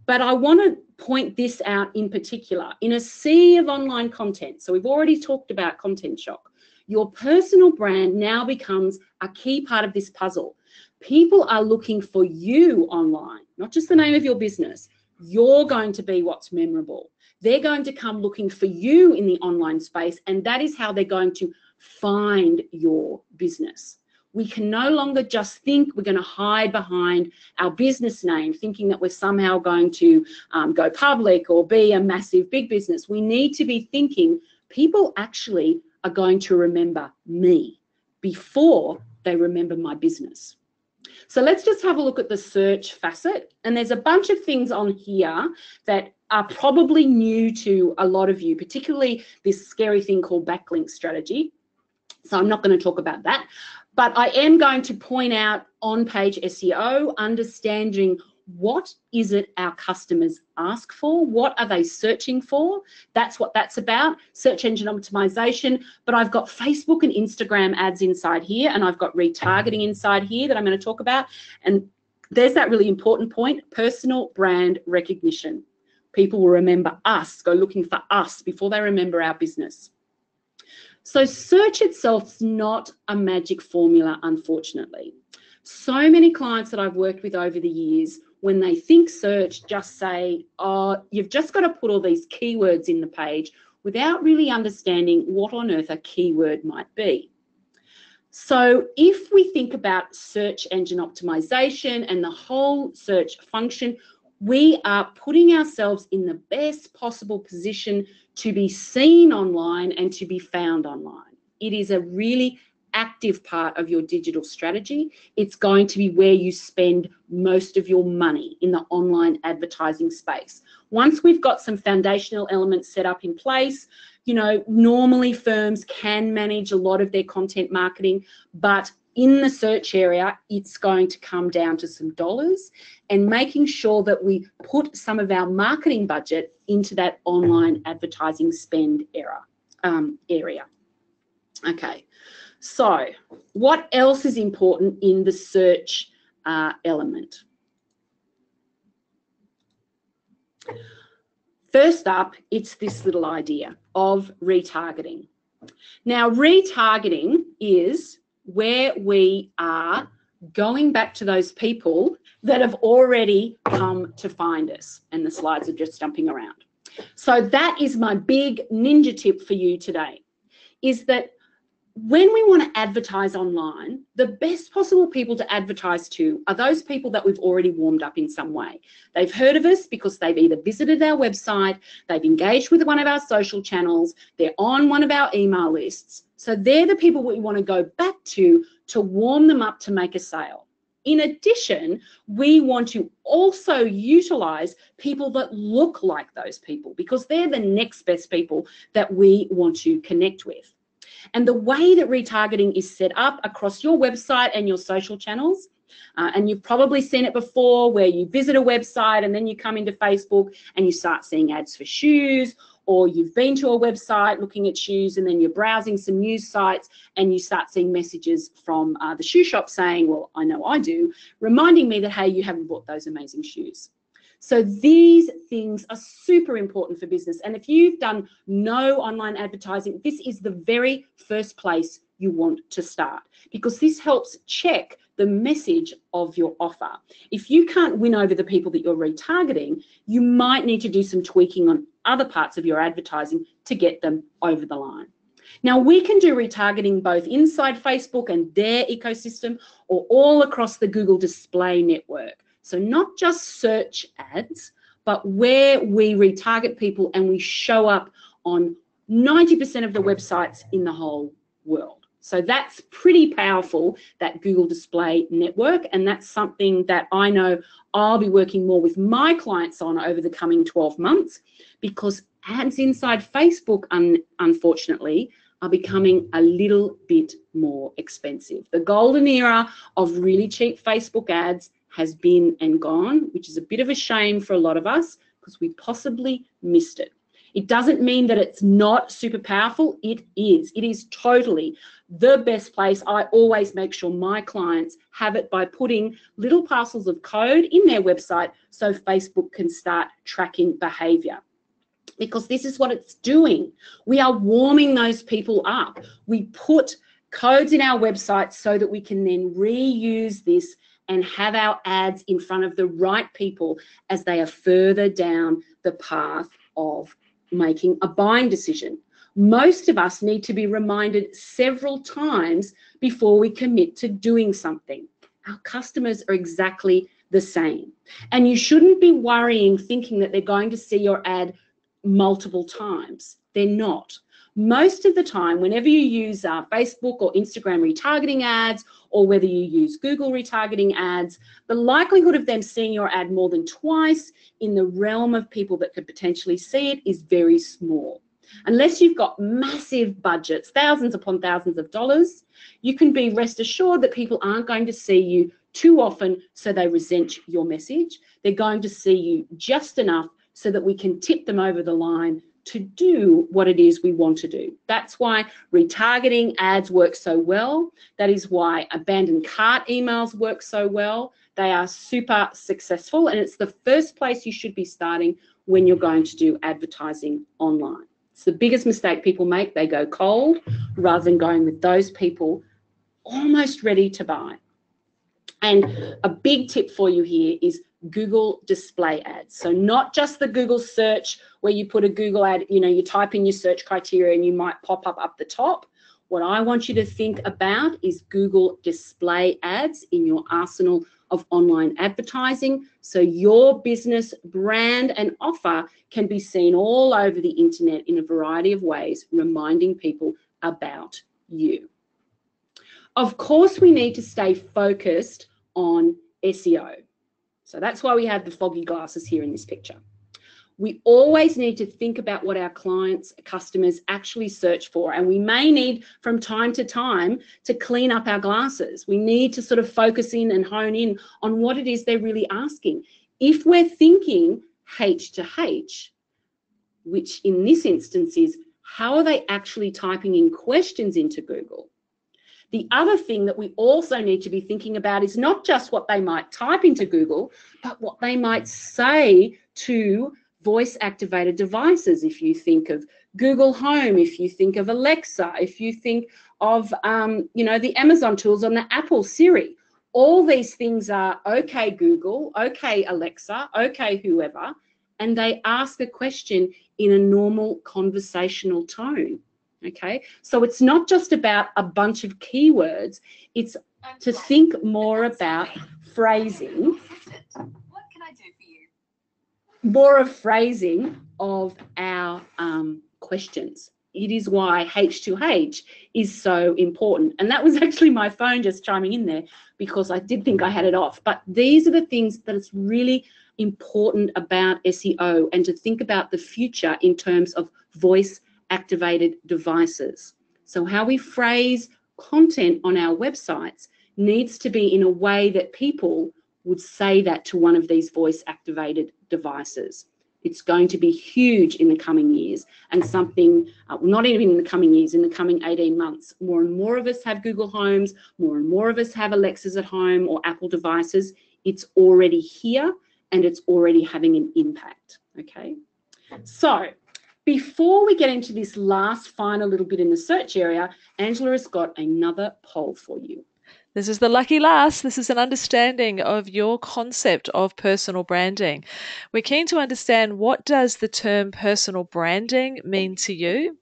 but I want to point this out in particular. In a sea of online content, so we've already talked about content shock, your personal brand now becomes a key part of this puzzle. People are looking for you online, not just the name of your business. You're going to be what's memorable. They're going to come looking for you in the online space, and that is how they're going to find your business. We can no longer just think we're going to hide behind our business name, thinking that we're somehow going to go public or be a massive big business. We need to be thinking people actually are going to remember me before they remember my business. So let's just have a look at the search facet. And there's a bunch of things on here that are probably new to a lot of you, particularly this scary thing called backlink strategy. So I'm not going to talk about that. But I am going to point out on-page SEO, understanding what is it our customers ask for, what are they searching for. That's what that's about, search engine optimization. But I've got Facebook and Instagram ads inside here, and I've got retargeting inside here that I'm going to talk about. And there's that really important point, personal brand recognition. People will remember us, go looking for us before they remember our business. So search itself is not a magic formula, unfortunately. So many clients that I've worked with over the years, when they think search, just say, oh, you've just got to put all these keywords in the page without really understanding what on earth a keyword might be. So if we think about search engine optimization and the whole search function, we are putting ourselves in the best possible position to be seen online and to be found online. It is a really active part of your digital strategy. It's going to be where you spend most of your money in the online advertising space. Once we've got some foundational elements set up in place, you know, normally firms can manage a lot of their content marketing, but in the search area, it's going to come down to some dollars and making sure that we put some of our marketing budget into that online advertising spend area. Okay, so what else is important in the search element? First up, it's this little idea of retargeting. Now, retargeting is where we are going back to those people that have already come to find us, and the slides are just jumping around. So that is my big ninja tip for you today, is that when we want to advertise online, the best possible people to advertise to are those people that we've already warmed up in some way. They've heard of us because they've either visited our website, they've engaged with one of our social channels, they're on one of our email lists. So they're the people we want to go back to warm them up to make a sale. In addition, we want to also utilize people that look like those people because they're the next best people that we want to connect with. And the way that retargeting is set up across your website and your social channels, and you've probably seen it before where you visit a website and then you come into Facebook and you start seeing ads for shoes, or you've been to a website looking at shoes and then you're browsing some news sites and you start seeing messages from the shoe shop saying, well, I know I do, reminding me that, hey, you haven't bought those amazing shoes. So these things are super important for business. And if you've done no online advertising, this is the very first place you want to start because this helps check the message of your offer. If you can't win over the people that you're retargeting, you might need to do some tweaking on other parts of your advertising to get them over the line. Now, we can do retargeting both inside Facebook and their ecosystem or all across the Google Display Network. So not just search ads, but where we retarget people and we show up on 90% of the websites in the whole world. So that's pretty powerful, that Google Display Network, and that's something that I know I'll be working more with my clients on over the coming 12 months because ads inside Facebook, unfortunately, are becoming a little bit more expensive. The golden era of really cheap Facebook ads has been and gone, which is a bit of a shame for a lot of us because we possibly missed it. It doesn't mean that it's not super powerful. It is. It is totally the best place. I always make sure my clients have it by putting little parcels of code in their website so Facebook can start tracking behavior. Because this is what it's doing. We are warming those people up. We put codes in our website so that we can then reuse this and have our ads in front of the right people as they are further down the path of making a buying decision. Most of us need to be reminded several times before we commit to doing something. Our customers are exactly the same. And you shouldn't be worrying, thinking that they're going to see your ad multiple times. They're not. Most of the time, whenever you use Facebook or Instagram retargeting ads, or whether you use Google retargeting ads, the likelihood of them seeing your ad more than twice in the realm of people that could potentially see it is very small. Unless you've got massive budgets, thousands upon thousands of dollars, you can be rest assured that people aren't going to see you too often so they resent your message. They're going to see you just enough so that we can tip them over the line to do what it is we want to do. That's why retargeting ads work so well. That is why abandoned cart emails work so well. They are super successful, and it's the first place you should be starting when you're going to do advertising online. It's the biggest mistake people make. They go cold rather than going with those people almost ready to buy. And a big tip for you here is Google display ads. So not just the Google search where you put a Google ad, you type in your search criteria and you might pop up the top. What I want you to think about is Google display ads in your arsenal of online advertising so your business, brand and offer can be seen all over the internet in a variety of ways, reminding people about you. Of course, we need to stay focused on SEO. So that's why we have the foggy glasses here in this picture. We always need to think about what our clients, customers actually search for. And we may need from time to time to clean up our glasses. We need to sort of focus in and hone in on what it is they're really asking. If we're thinking H to H, which in this instance is how are they actually typing in questions into Google? The other thing that we also need to be thinking about is not just what they might type into Google, but what they might say to voice-activated devices. If you think of Google Home, if you think of Alexa, if you think of, the Amazon tools on the Apple Siri, all these things are, okay, Google, okay, Alexa, okay, whoever, and they ask a question in a normal conversational tone. Okay, so it's not just about a bunch of keywords, it's to think more about phrasing. What can I do for you? More of phrasing of our questions. It is why H2H is so important. And that was actually my phone just chiming in there because I did think I had it off. But these are the things that it's really important about SEO and to think about the future in terms of voice activated devices. So how we phrase content on our websites needs to be in a way that people would say that to one of these voice activated devices. It's going to be huge in the coming years and something, not even in the coming years, in the coming 18 months. More and more of us have Google Homes, more and more of us have Alexas at home or Apple devices. It's already here and it's already having an impact, okay? So, before we get into this last final little bit in the search area, Angela has got another poll for you. This is the lucky last. This is an understanding of your concept of personal branding. We're keen to understand, what does the term personal branding mean to you?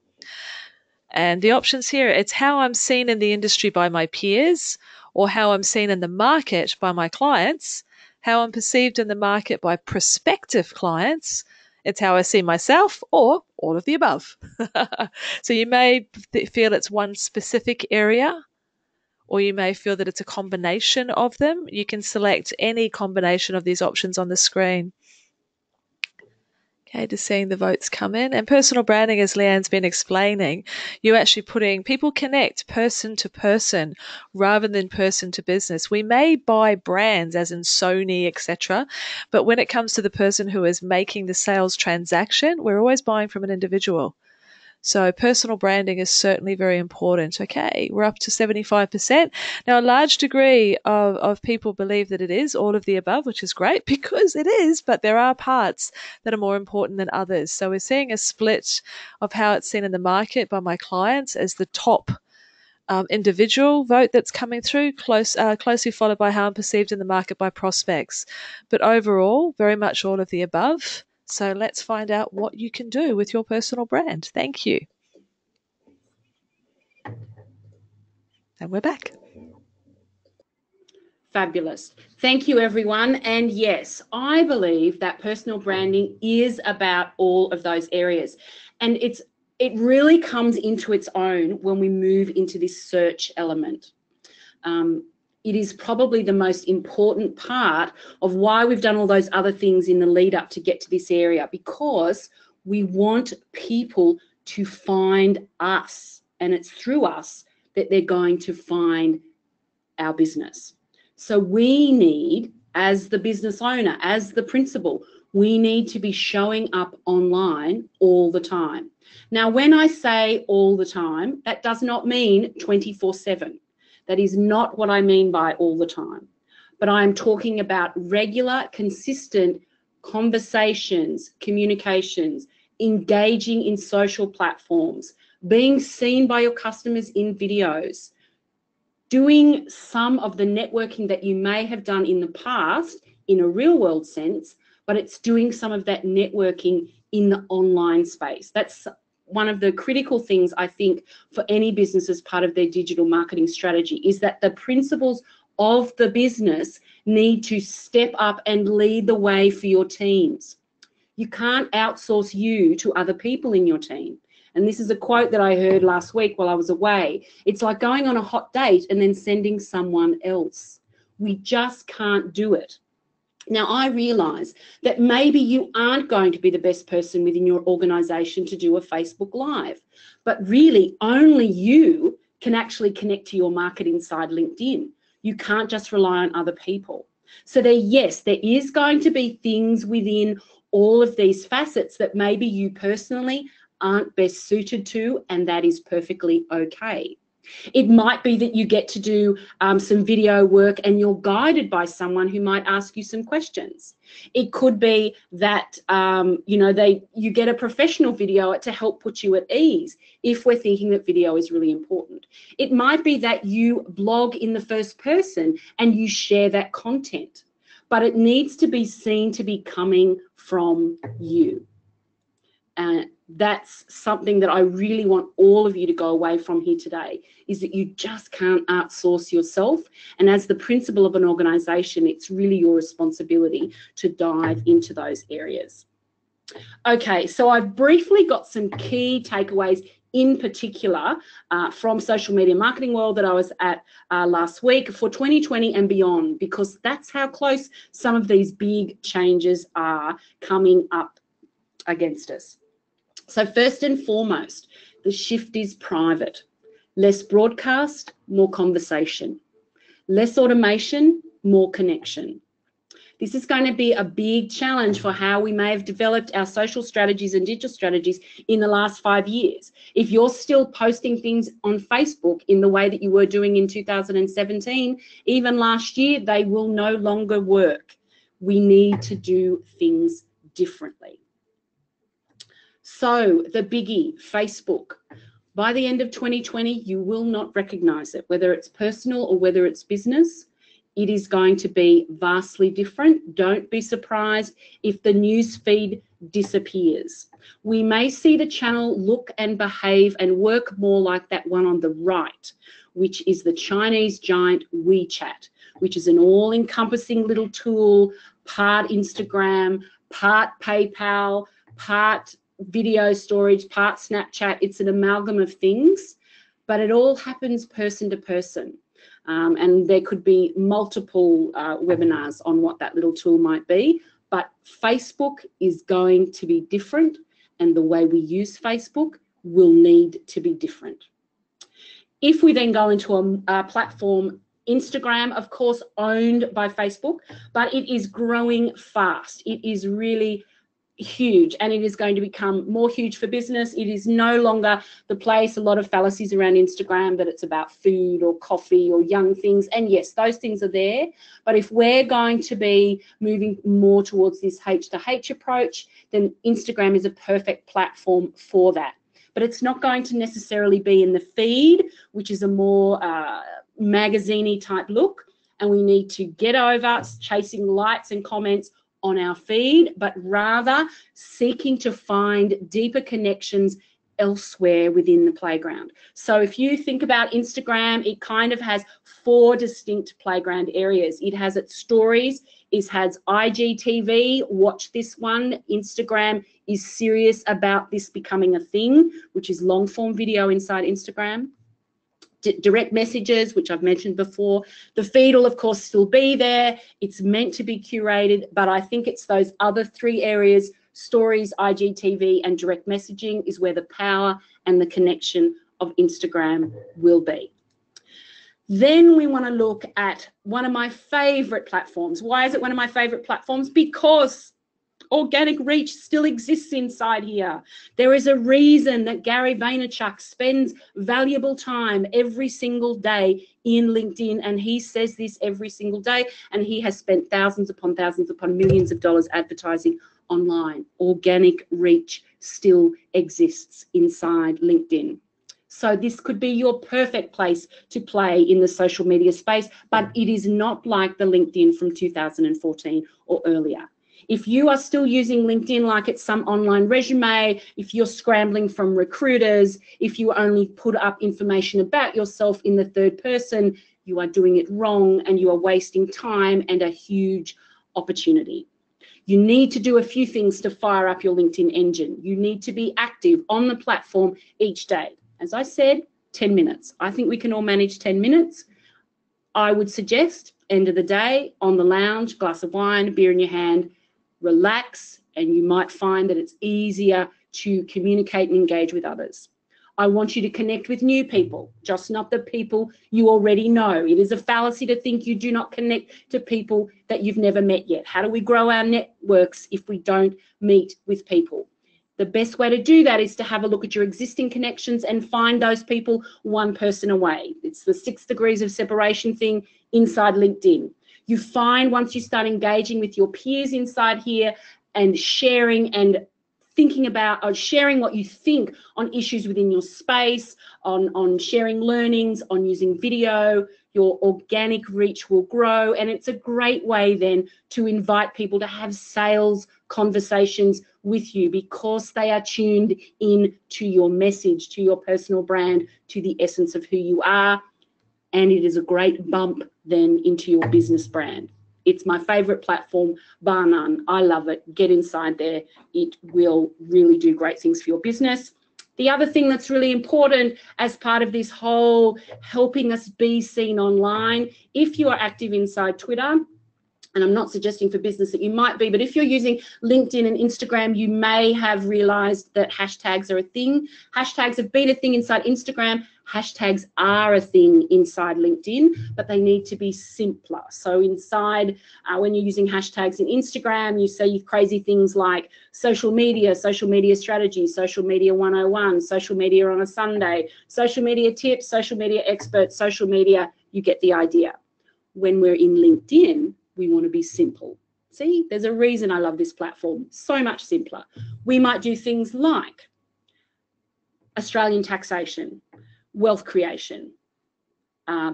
And the options here, it's how I'm seen in the industry by my peers, or how I'm seen in the market by my clients, how I'm perceived in the market by prospective clients, it's how I see myself, or all of the above. So you may feel it's one specific area, or you may feel that it's a combination of them. You can select any combination of these options on the screen. Okay, just seeing the votes come in. And personal branding, as Leanne's been explaining, you're actually putting people connect person to person rather than person to business. We may buy brands as in Sony, etc., but when it comes to the person who is making the sales transaction, we're always buying from an individual. So personal branding is certainly very important. Okay, we're up to 75%. Now, a large degree of people believe that it is all of the above, which is great because it is, but there are parts that are more important than others. So we're seeing a split of how it's seen in the market by my clients as the top individual vote that's coming through, closely followed by how I'm perceived in the market by prospects. But overall, very much all of the above. So let's find out what you can do with your personal brand. Thank you. And we're back. Fabulous. Thank you, everyone. And yes, I believe that personal branding is about all of those areas. And it really comes into its own when we move into this search element. It is probably the most important part of why we've done all those other things in the lead up to get to this area, because we want people to find us, and it's through us that they're going to find our business. So we need, as the business owner, as the principal, we need to be showing up online all the time. Now, when I say all the time, that does not mean 24/7. That is not what I mean by all the time. But I'm talking about regular, consistent conversations, communications, engaging in social platforms, being seen by your customers in videos, doing some of the networking that you may have done in the past in a real world sense, but it's doing some of that networking in the online space. That's one of the critical things, I think, for any business as part of their digital marketing strategy, is that the principals of the business need to step up and lead the way for your teams. You can't outsource you to other people in your team. And this is a quote that I heard last week while I was away. It's like going on a hot date and then sending someone else. We just can't do it. Now, I realise that maybe you aren't going to be the best person within your organisation to do a Facebook Live, but really only you can actually connect to your market inside LinkedIn. You can't just rely on other people. So yes, there is going to be things within all of these facets that maybe you personally aren't best suited to, and that is perfectly okay. It might be that you get to do some video work and you're guided by someone who might ask you some questions. It could be that you get a professional video to help put you at ease if we're thinking that video is really important. It might be that you blog in the first person and you share that content, but it needs to be seen to be coming from you. That's something that I really want all of you to go away from here today, is that you just can't outsource yourself. And as the principal of an organisation, it's really your responsibility to dive into those areas. Okay, so I've briefly got some key takeaways in particular from Social Media Marketing World that I was at last week for 2020 and beyond, because that's how close some of these big changes are coming up against us. So first and foremost, the shift is private. Less broadcast, more conversation. Less automation, more connection. This is going to be a big challenge for how we may have developed our social strategies and digital strategies in the last 5 years. If you're still posting things on Facebook in the way that you were doing in 2017, even last year, they will no longer work. We need to do things differently. So the biggie, Facebook. By the end of 2020, you will not recognise it, whether it's personal or whether it's business. It is going to be vastly different. Don't be surprised if the news feed disappears. We may see the channel look and behave and work more like that one on the right, which is the Chinese giant WeChat, which is an all-encompassing little tool, part Instagram, part PayPal, part video storage, part Snapchat. It's an amalgam of things, but it all happens person to person. And there could be multiple webinars on what that little tool might be, but Facebook is going to be different, and the way we use Facebook will need to be different. If we then go into a platform, Instagram, of course, owned by Facebook, but it is growing fast. It is really huge, and it is going to become more huge for business. It is no longer the place, a lot of fallacies around Instagram, that it's about food or coffee or young things. And yes, those things are there. But if we're going to be moving more towards this H2H approach, then Instagram is a perfect platform for that. But it's not going to necessarily be in the feed, which is a more magazine-y type look. And we need to get over chasing likes and comments on our feed, but rather seeking to find deeper connections elsewhere within the playground. So if you think about Instagram, it kind of has 4 distinct playground areas. It has its stories, it has IGTV, watch this one. Instagram is serious about this becoming a thing, which is long form video inside Instagram. Direct messages, which I've mentioned before. The feed will, of course, still be there. It's meant to be curated, but I think it's those other 3 areas, stories, IGTV, and direct messaging, is where the power and the connection of Instagram will be. Then we want to look at one of my favorite platforms. Why is it one of my favorite platforms? Because organic reach still exists inside here. There is a reason that Gary Vaynerchuk spends valuable time every single day in LinkedIn, and he says this every single day, and he has spent thousands upon millions of dollars advertising online. Organic reach still exists inside LinkedIn. So this could be your perfect place to play in the social media space, but it is not like the LinkedIn from 2014 or earlier. If you are still using LinkedIn like it's some online resume, if you're scrambling from recruiters, if you only put up information about yourself in the third person, you are doing it wrong, and you are wasting time and a huge opportunity. You need to do a few things to fire up your LinkedIn engine. You need to be active on the platform each day. As I said, 10 minutes. I think we can all manage 10 minutes. I would suggest end of the day on the lounge, glass of wine, beer in your hand, relax, and you might find that it's easier to communicate and engage with others. I want you to connect with new people, just not the people you already know. It is a fallacy to think you do not connect to people that you've never met yet. How do we grow our networks if we don't meet with people? The best way to do that is to have a look at your existing connections and find those people one person away. It's the 6 degrees of separation thing inside LinkedIn. You find once you start engaging with your peers inside here and sharing and thinking about or sharing what you think on issues within your space, on sharing learnings, on using video, your organic reach will grow. And it's a great way then to invite people to have sales conversations with you because they are tuned in to your message, to your personal brand, to the essence of who you are. And it is a great bump then into your business brand. It's my favorite platform, bar none. I love it. Get inside there. It will really do great things for your business. The other thing that's really important as part of this whole helping us be seen online, if you are active inside Twitter, and I'm not suggesting for business that you might be, but if you're using LinkedIn and Instagram, you may have realized that hashtags are a thing. Hashtags have been a thing inside Instagram. Hashtags are a thing inside LinkedIn, but they need to be simpler. So inside, when you're using hashtags in Instagram, you say crazy things like social media strategy, social media 101, social media on a Sunday, social media tips, social media experts, social media, you get the idea. When we're in LinkedIn, we want to be simple. See, there's a reason I love this platform. So much simpler. We might do things like Australian taxation, wealth creation,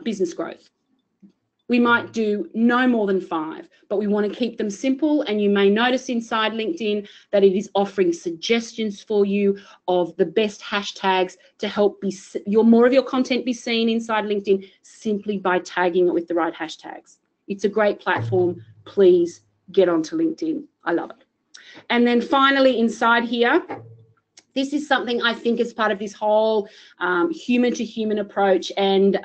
business growth. We might do no more than 5, but we want to keep them simple. And you may notice inside LinkedIn that it is offering suggestions for you of the best hashtags to help more of your content be seen inside LinkedIn simply by tagging it with the right hashtags. It's a great platform. Please get onto LinkedIn. I love it. And then finally inside here, this is something I think is part of this whole human-to-human approach. And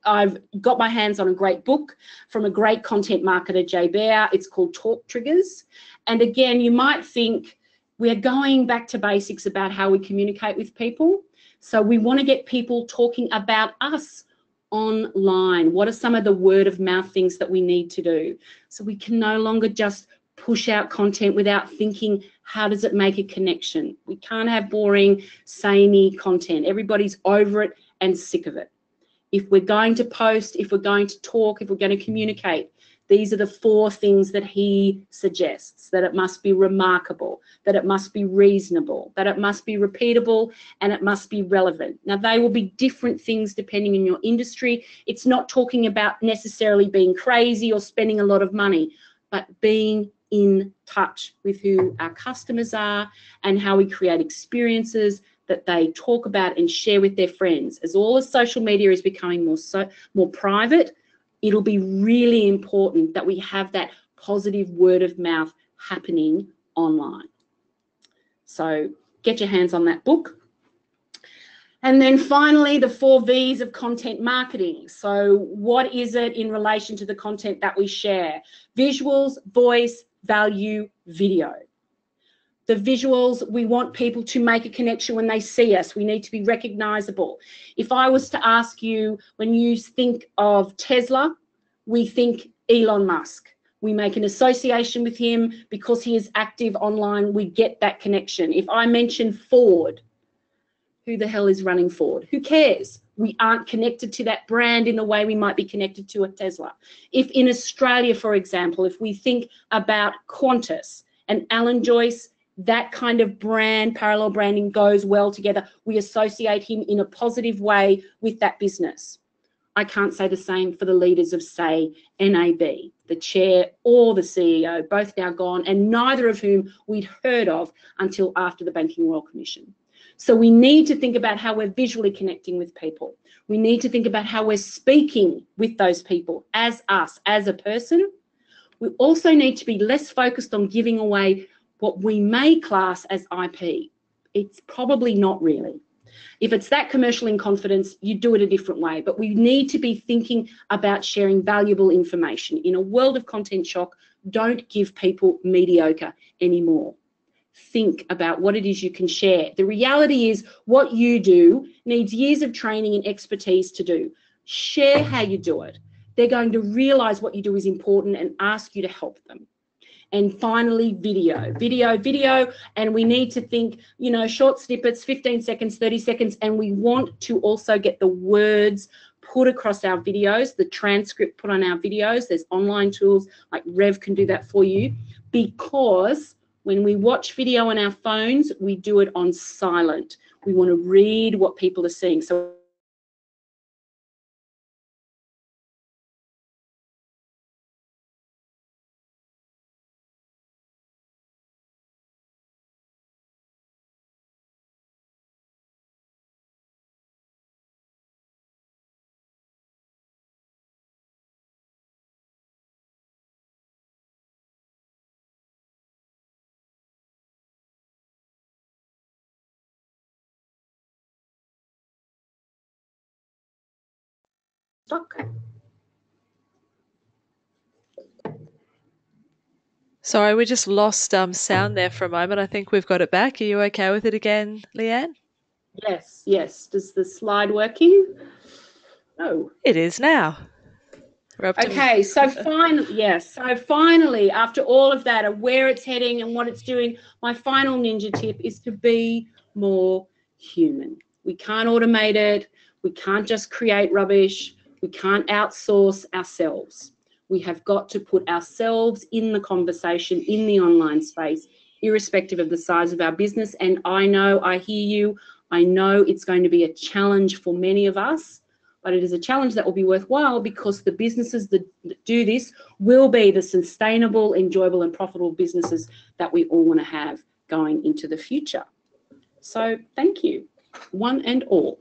I've got my hands on a great book from a great content marketer, Jay Bear. It's called Talk Triggers. And again, you might think we're going back to basics about how we communicate with people. So we want to get people talking about us online. What are some of the word of mouth things that we need to do? So we can no longer just push out content without thinking, how does it make a connection? We can't have boring, samey content. Everybody's over it and sick of it. If we're going to post, if we're going to talk, if we're going to communicate, these are the 4 things that he suggests: that it must be remarkable, that it must be reasonable, that it must be repeatable, and it must be relevant. Now, they will be different things depending on your industry. It's not talking about necessarily being crazy or spending a lot of money, but being in touch with who our customers are and how we create experiences that they talk about and share with their friends. As all of social media is becoming more private, it'll be really important that we have that positive word of mouth happening online. So get your hands on that book. And then finally, the 4 V's of content marketing. So what is it in relation to the content that we share? Visuals, voice, value, video. The visuals, we want people to make a connection when they see us. We need to be recognizable. If I was to ask you, when you think of Tesla, we think Elon Musk. We make an association with him because he is active online. We get that connection. If I mention Ford, who the hell is running Ford? Who cares? We aren't connected to that brand in the way we might be connected to a Tesla. If in Australia, for example, if we think about Qantas and Alan Joyce, that kind of brand, parallel branding goes well together. We associate him in a positive way with that business. I can't say the same for the leaders of, say, NAB, the chair or the CEO, both now gone, and neither of whom we'd heard of until after the Banking Royal Commission. So we need to think about how we're visually connecting with people. We need to think about how we're speaking with those people as us, as a person. We also need to be less focused on giving away what we may class as IP. It's probably not really. If it's that commercial in confidence, you do it a different way. But we need to be thinking about sharing valuable information. In a world of content shock, don't give people mediocre anymore. Think about what it is you can share. The reality is what you do needs years of training and expertise to do. Share how you do it. They're going to realize what you do is important and ask you to help them. And finally, video. And we need to think, you know, short snippets, 15 seconds, 30 seconds. And we want to also get the words put across our videos, the transcript put on our videos. There's online tools like Rev can do that for you, because when we watch video on our phones, we do it on silent. We want to read what people are seeing. So okay. Sorry, we just lost sound there for a moment. I think we've got it back. Are you okay with it again, Leanne? Yes. Does the slide working? No. It is now. Okay, so finally, after all of that, of where it's heading and what it's doing, my final ninja tip is to be more human. We can't automate it. We can't just create rubbish. We can't outsource ourselves. We have got to put ourselves in the conversation in the online space, irrespective of the size of our business. And I know, I hear you, I know it's going to be a challenge for many of us, but it is a challenge that will be worthwhile, because the businesses that do this will be the sustainable, enjoyable and profitable businesses that we all want to have going into the future. So thank you, one and all.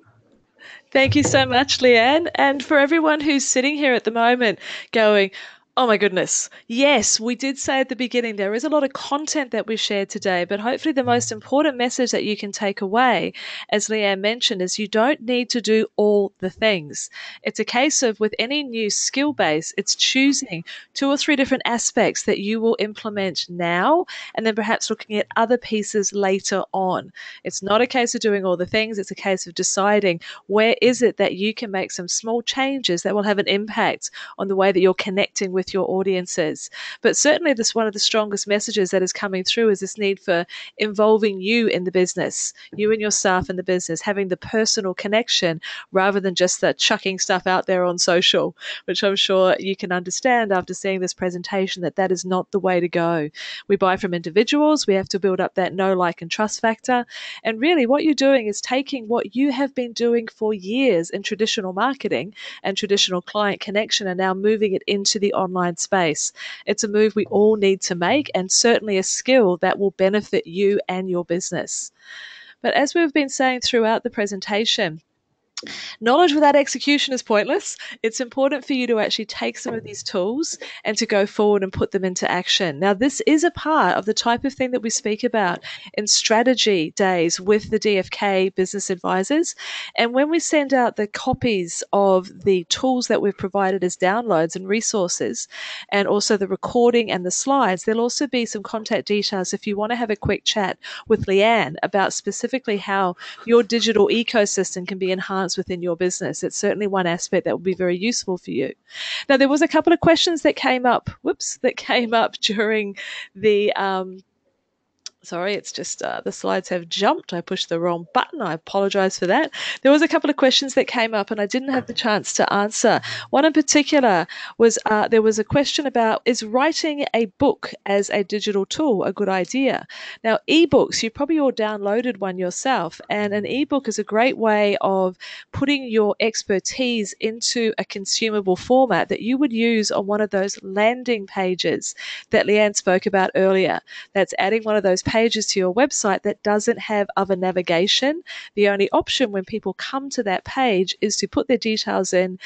Thank you so much, Leanne. And for everyone who's sitting here at the moment going, oh my goodness. Yes, we did say at the beginning there is a lot of content that we shared today, but hopefully the most important message that you can take away, as Leanne mentioned, is you don't need to do all the things. It's a case of, with any new skill base, it's choosing 2 or 3 different aspects that you will implement now, and then perhaps looking at other pieces later on. It's not a case of doing all the things. It's a case of deciding where is it that you can make some small changes that will have an impact on the way that you're connecting with your audiences. But certainly this one of the strongest messages that is coming through is this need for involving you in the business, you and your staff in the business, having the personal connection rather than just the chucking stuff out there on social, which I'm sure you can understand after seeing this presentation that that is not the way to go. We buy from individuals. We have to build up that know, like and trust factor. And really what you're doing is taking what you have been doing for years in traditional marketing and traditional client connection and now moving it into the online space. It's a move we all need to make, and certainly a skill that will benefit you and your business. But as we've been saying throughout the presentation, knowledge without execution is pointless. It's important for you to actually take some of these tools and to go forward and put them into action. Now, this is a part of the type of thing that we speak about in strategy days with the DFK business advisors. And when we send out the copies of the tools that we've provided as downloads and resources, and also the recording and the slides, there'll also be some contact details if you want to have a quick chat with Leanne about specifically how your digital ecosystem can be enhanced within your business. It's certainly one aspect that will be very useful for you. Now, there was a couple of questions that came up, during the sorry, it's just the slides have jumped. I pushed the wrong button. I apologize for that. There was a couple of questions that came up and I didn't have the chance to answer. One in particular was there was a question about, is writing a book as a digital tool a good idea? Now, ebooks, you probably all downloaded one yourself, and an ebook is a great way of putting your expertise into a consumable format that you would use on one of those landing pages that Leanne spoke about earlier. That's adding one of those pages to your website that doesn't have other navigation. The only option when people come to that page is to put their details in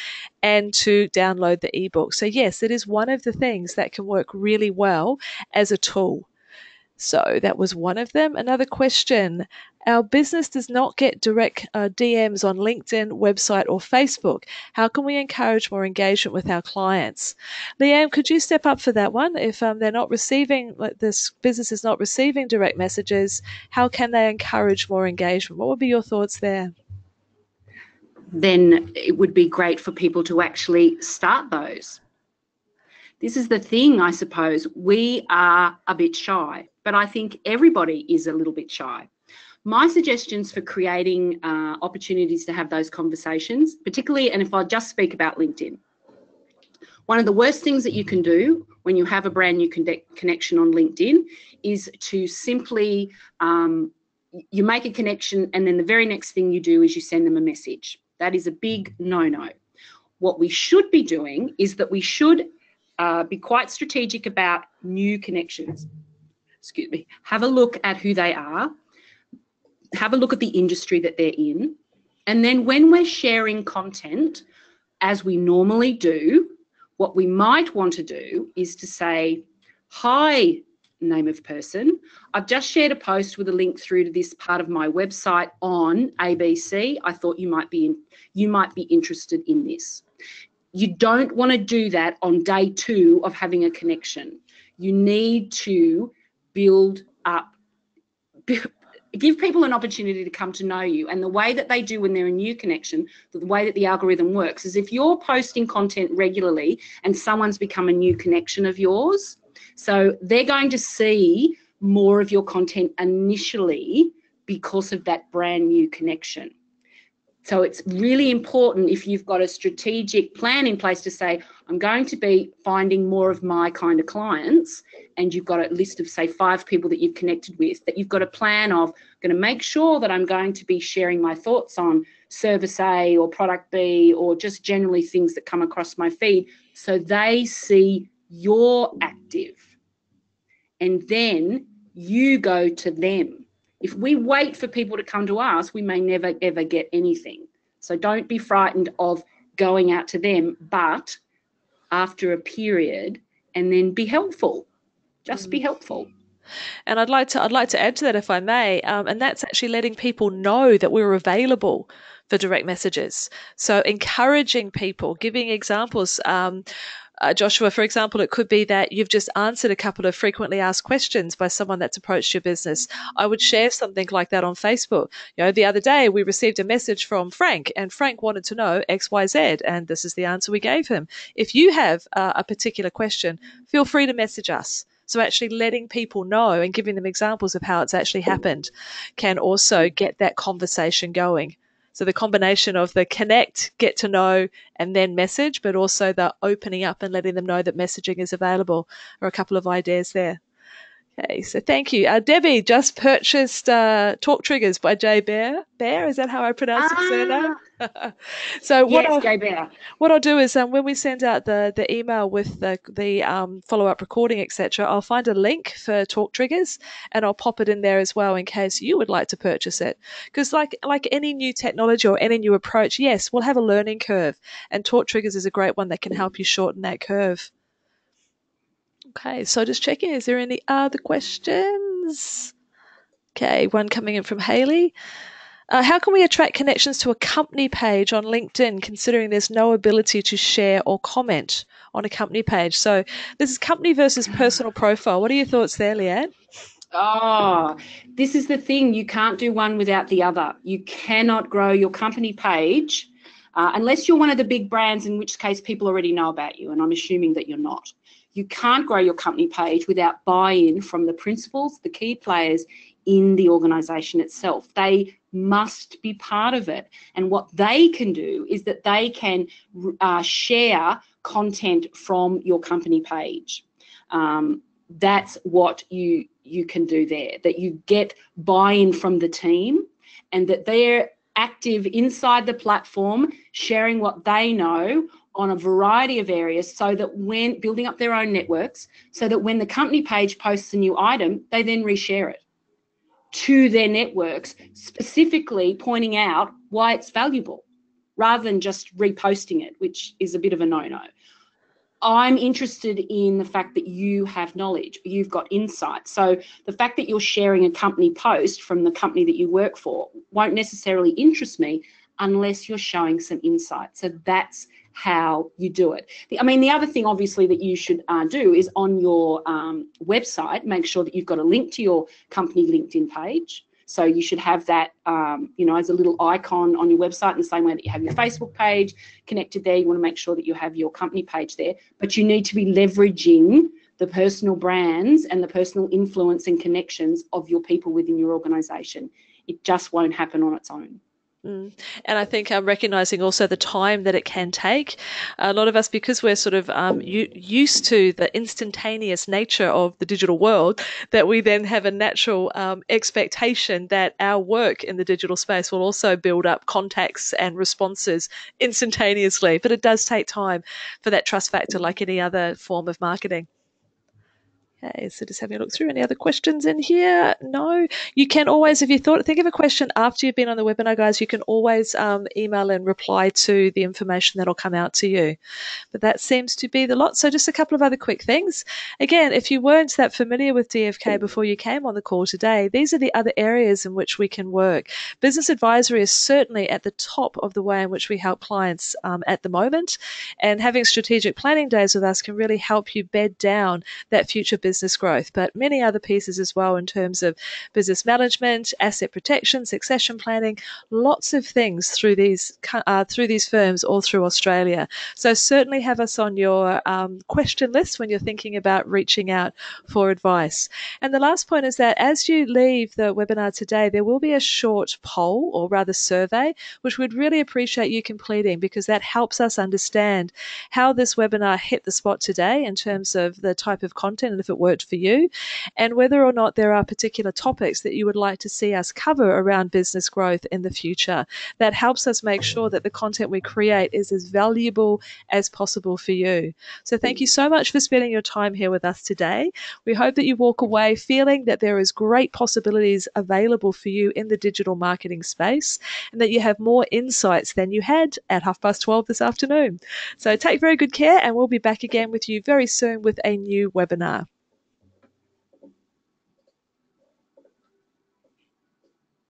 and to download the ebook. So yes, it is one of the things that can work really well as a tool. So that was one of them. Another question. Our business does not get direct DMs on LinkedIn, website, or Facebook. How can we encourage more engagement with our clients? Leanne, could you step up for that one? If they're not receiving, like this business is not receiving direct messages, how can they encourage more engagement? What would be your thoughts there? Then it would be great for people to actually start those. This is the thing, I suppose. We are a bit shy, but I think everybody is a little bit shy. My suggestions for creating opportunities to have those conversations, particularly, and if I just speak about LinkedIn, one of the worst things that you can do when you have a brand new connection on LinkedIn is to simply, you make a connection and then the very next thing you do is you send them a message. That is a big no-no. What we should be doing is that we should be quite strategic about new connections. Excuse me. Have a look at who they are. Have a look at the industry that they're in. And then when we're sharing content, as we normally do, what we might want to do is to say, hi, name of person. I've just shared a post with a link through to this part of my website on ABC. I thought you might be interested in this. You don't want to do that on day 2 of having a connection. You need to build up, give people an opportunity to come to know you. And the way that they do when they're a new connection, the way that the algorithm works is if you're posting content regularly and someone's become a new connection of yours, so they're going to see more of your content initially because of that brand new connection. So it's really important if you've got a strategic plan in place to say, I'm going to be finding more of my kind of clients, and you've got a list of, say, 5 people that you've connected with, that you've got a plan of, I'm going to make sure that I'm going to be sharing my thoughts on service A or product B or just generally things that come across my feed so they see you're active. And then you go to them. If we wait for people to come to us, we may never, ever get anything. So don't be frightened of going out to them, but after a period, and then be helpful. Just be helpful. And I'd like to add to that, if I may, and that's actually letting people know that we're available for direct messages. So encouraging people, giving examples. Joshua, for example, it could be that you've just answered a couple of frequently asked questions by someone that's approached your business. I would share something like that on Facebook. You know, the other day we received a message from Frank, and Frank wanted to know XYZ, and this is the answer we gave him. If you have a particular question, feel free to message us. So actually letting people know and giving them examples of how it's actually happened can also get that conversation going. So the combination of the connect, get to know, and then message, but also the opening up and letting them know that messaging is available are a couple of ideas there. Okay, so thank you. Debbie just purchased Talk Triggers by Jay Bear. Bear, is that how I pronounce his surname? So yes, Jay Bear. What I'll do is when we send out the email with the follow-up recording, etc., I'll find a link for Talk Triggers and I'll pop it in there as well in case you would like to purchase it. Because like any new technology or any new approach, yes, we'll have a learning curve, and Talk Triggers is a great one that can help you shorten that curve. Okay, so just checking, is there any other questions? Okay, one coming in from Haley. How can we attract connections to a company page on LinkedIn, considering there's no ability to share or comment on a company page? So this is company versus personal profile. What are your thoughts there, Leanne? Oh, this is the thing. You can't do one without the other. You cannot grow your company page unless you're one of the big brands, in which case people already know about you, and I'm assuming that you're not. You can't grow your company page without buy-in from the principals, the key players in the organisation itself. They must be part of it. And what they can do is that they can share content from your company page. That's what you can do there, that you get buy-in from the team and that they're active inside the platform, sharing what they know on a variety of areas, so that when building up their own networks, so that when the company page posts a new item, they then reshare it. to their networks, specifically pointing out why it's valuable, rather than just reposting it, which is a bit of a no-no. I'm interested in the fact that you have knowledge, you've got insight. So the fact that you're sharing a company post from the company that you work for won't necessarily interest me unless you're showing some insight. So that's how you do it. The other thing obviously that you should do is on your website, make sure that you've got a link to your company LinkedIn page. So you should have that, as a little icon on your website, in the same way that you have your Facebook page connected there. You want to make sure that you have your company page there, but you need to be leveraging the personal brands and the personal influence and connections of your people within your organisation. It just won't happen on its own. And I think I'm recognizing also the time that it can take. A lot of us, because we're sort of used to the instantaneous nature of the digital world, that we then have a natural expectation that our work in the digital space will also build up contacts and responses instantaneously. But it does take time for that trust factor, like any other form of marketing. Okay, so just having a look through. Any other questions in here? No. You can always, if you think of a question after you've been on the webinar, guys, you can always email and reply to the information that'll come out to you. But that seems to be the lot. So just a couple of other quick things. Again, if you weren't that familiar with DFK before you came on the call today, these are the other areas in which we can work. Business advisory is certainly at the top of the way in which we help clients at the moment. And having strategic planning days with us can really help you bed down that future business growth, but many other pieces as well in terms of business management, asset protection, succession planning, lots of things through these firms all through Australia. So certainly have us on your question list when you're thinking about reaching out for advice. And the last point is that as you leave the webinar today, there will be a short poll, or rather survey, which we'd really appreciate you completing, because that helps us understand how this webinar hit the spot today in terms of the type of content and if it worked for you, and whether or not there are particular topics that you would like to see us cover around business growth in the future. That helps us make sure that the content we create is as valuable as possible for you. So thank you so much for spending your time here with us today. We hope that you walk away feeling that there is great possibilities available for you in the digital marketing space, and that you have more insights than you had at 12:30 this afternoon. So take very good care, and we'll be back again with you very soon with a new webinar.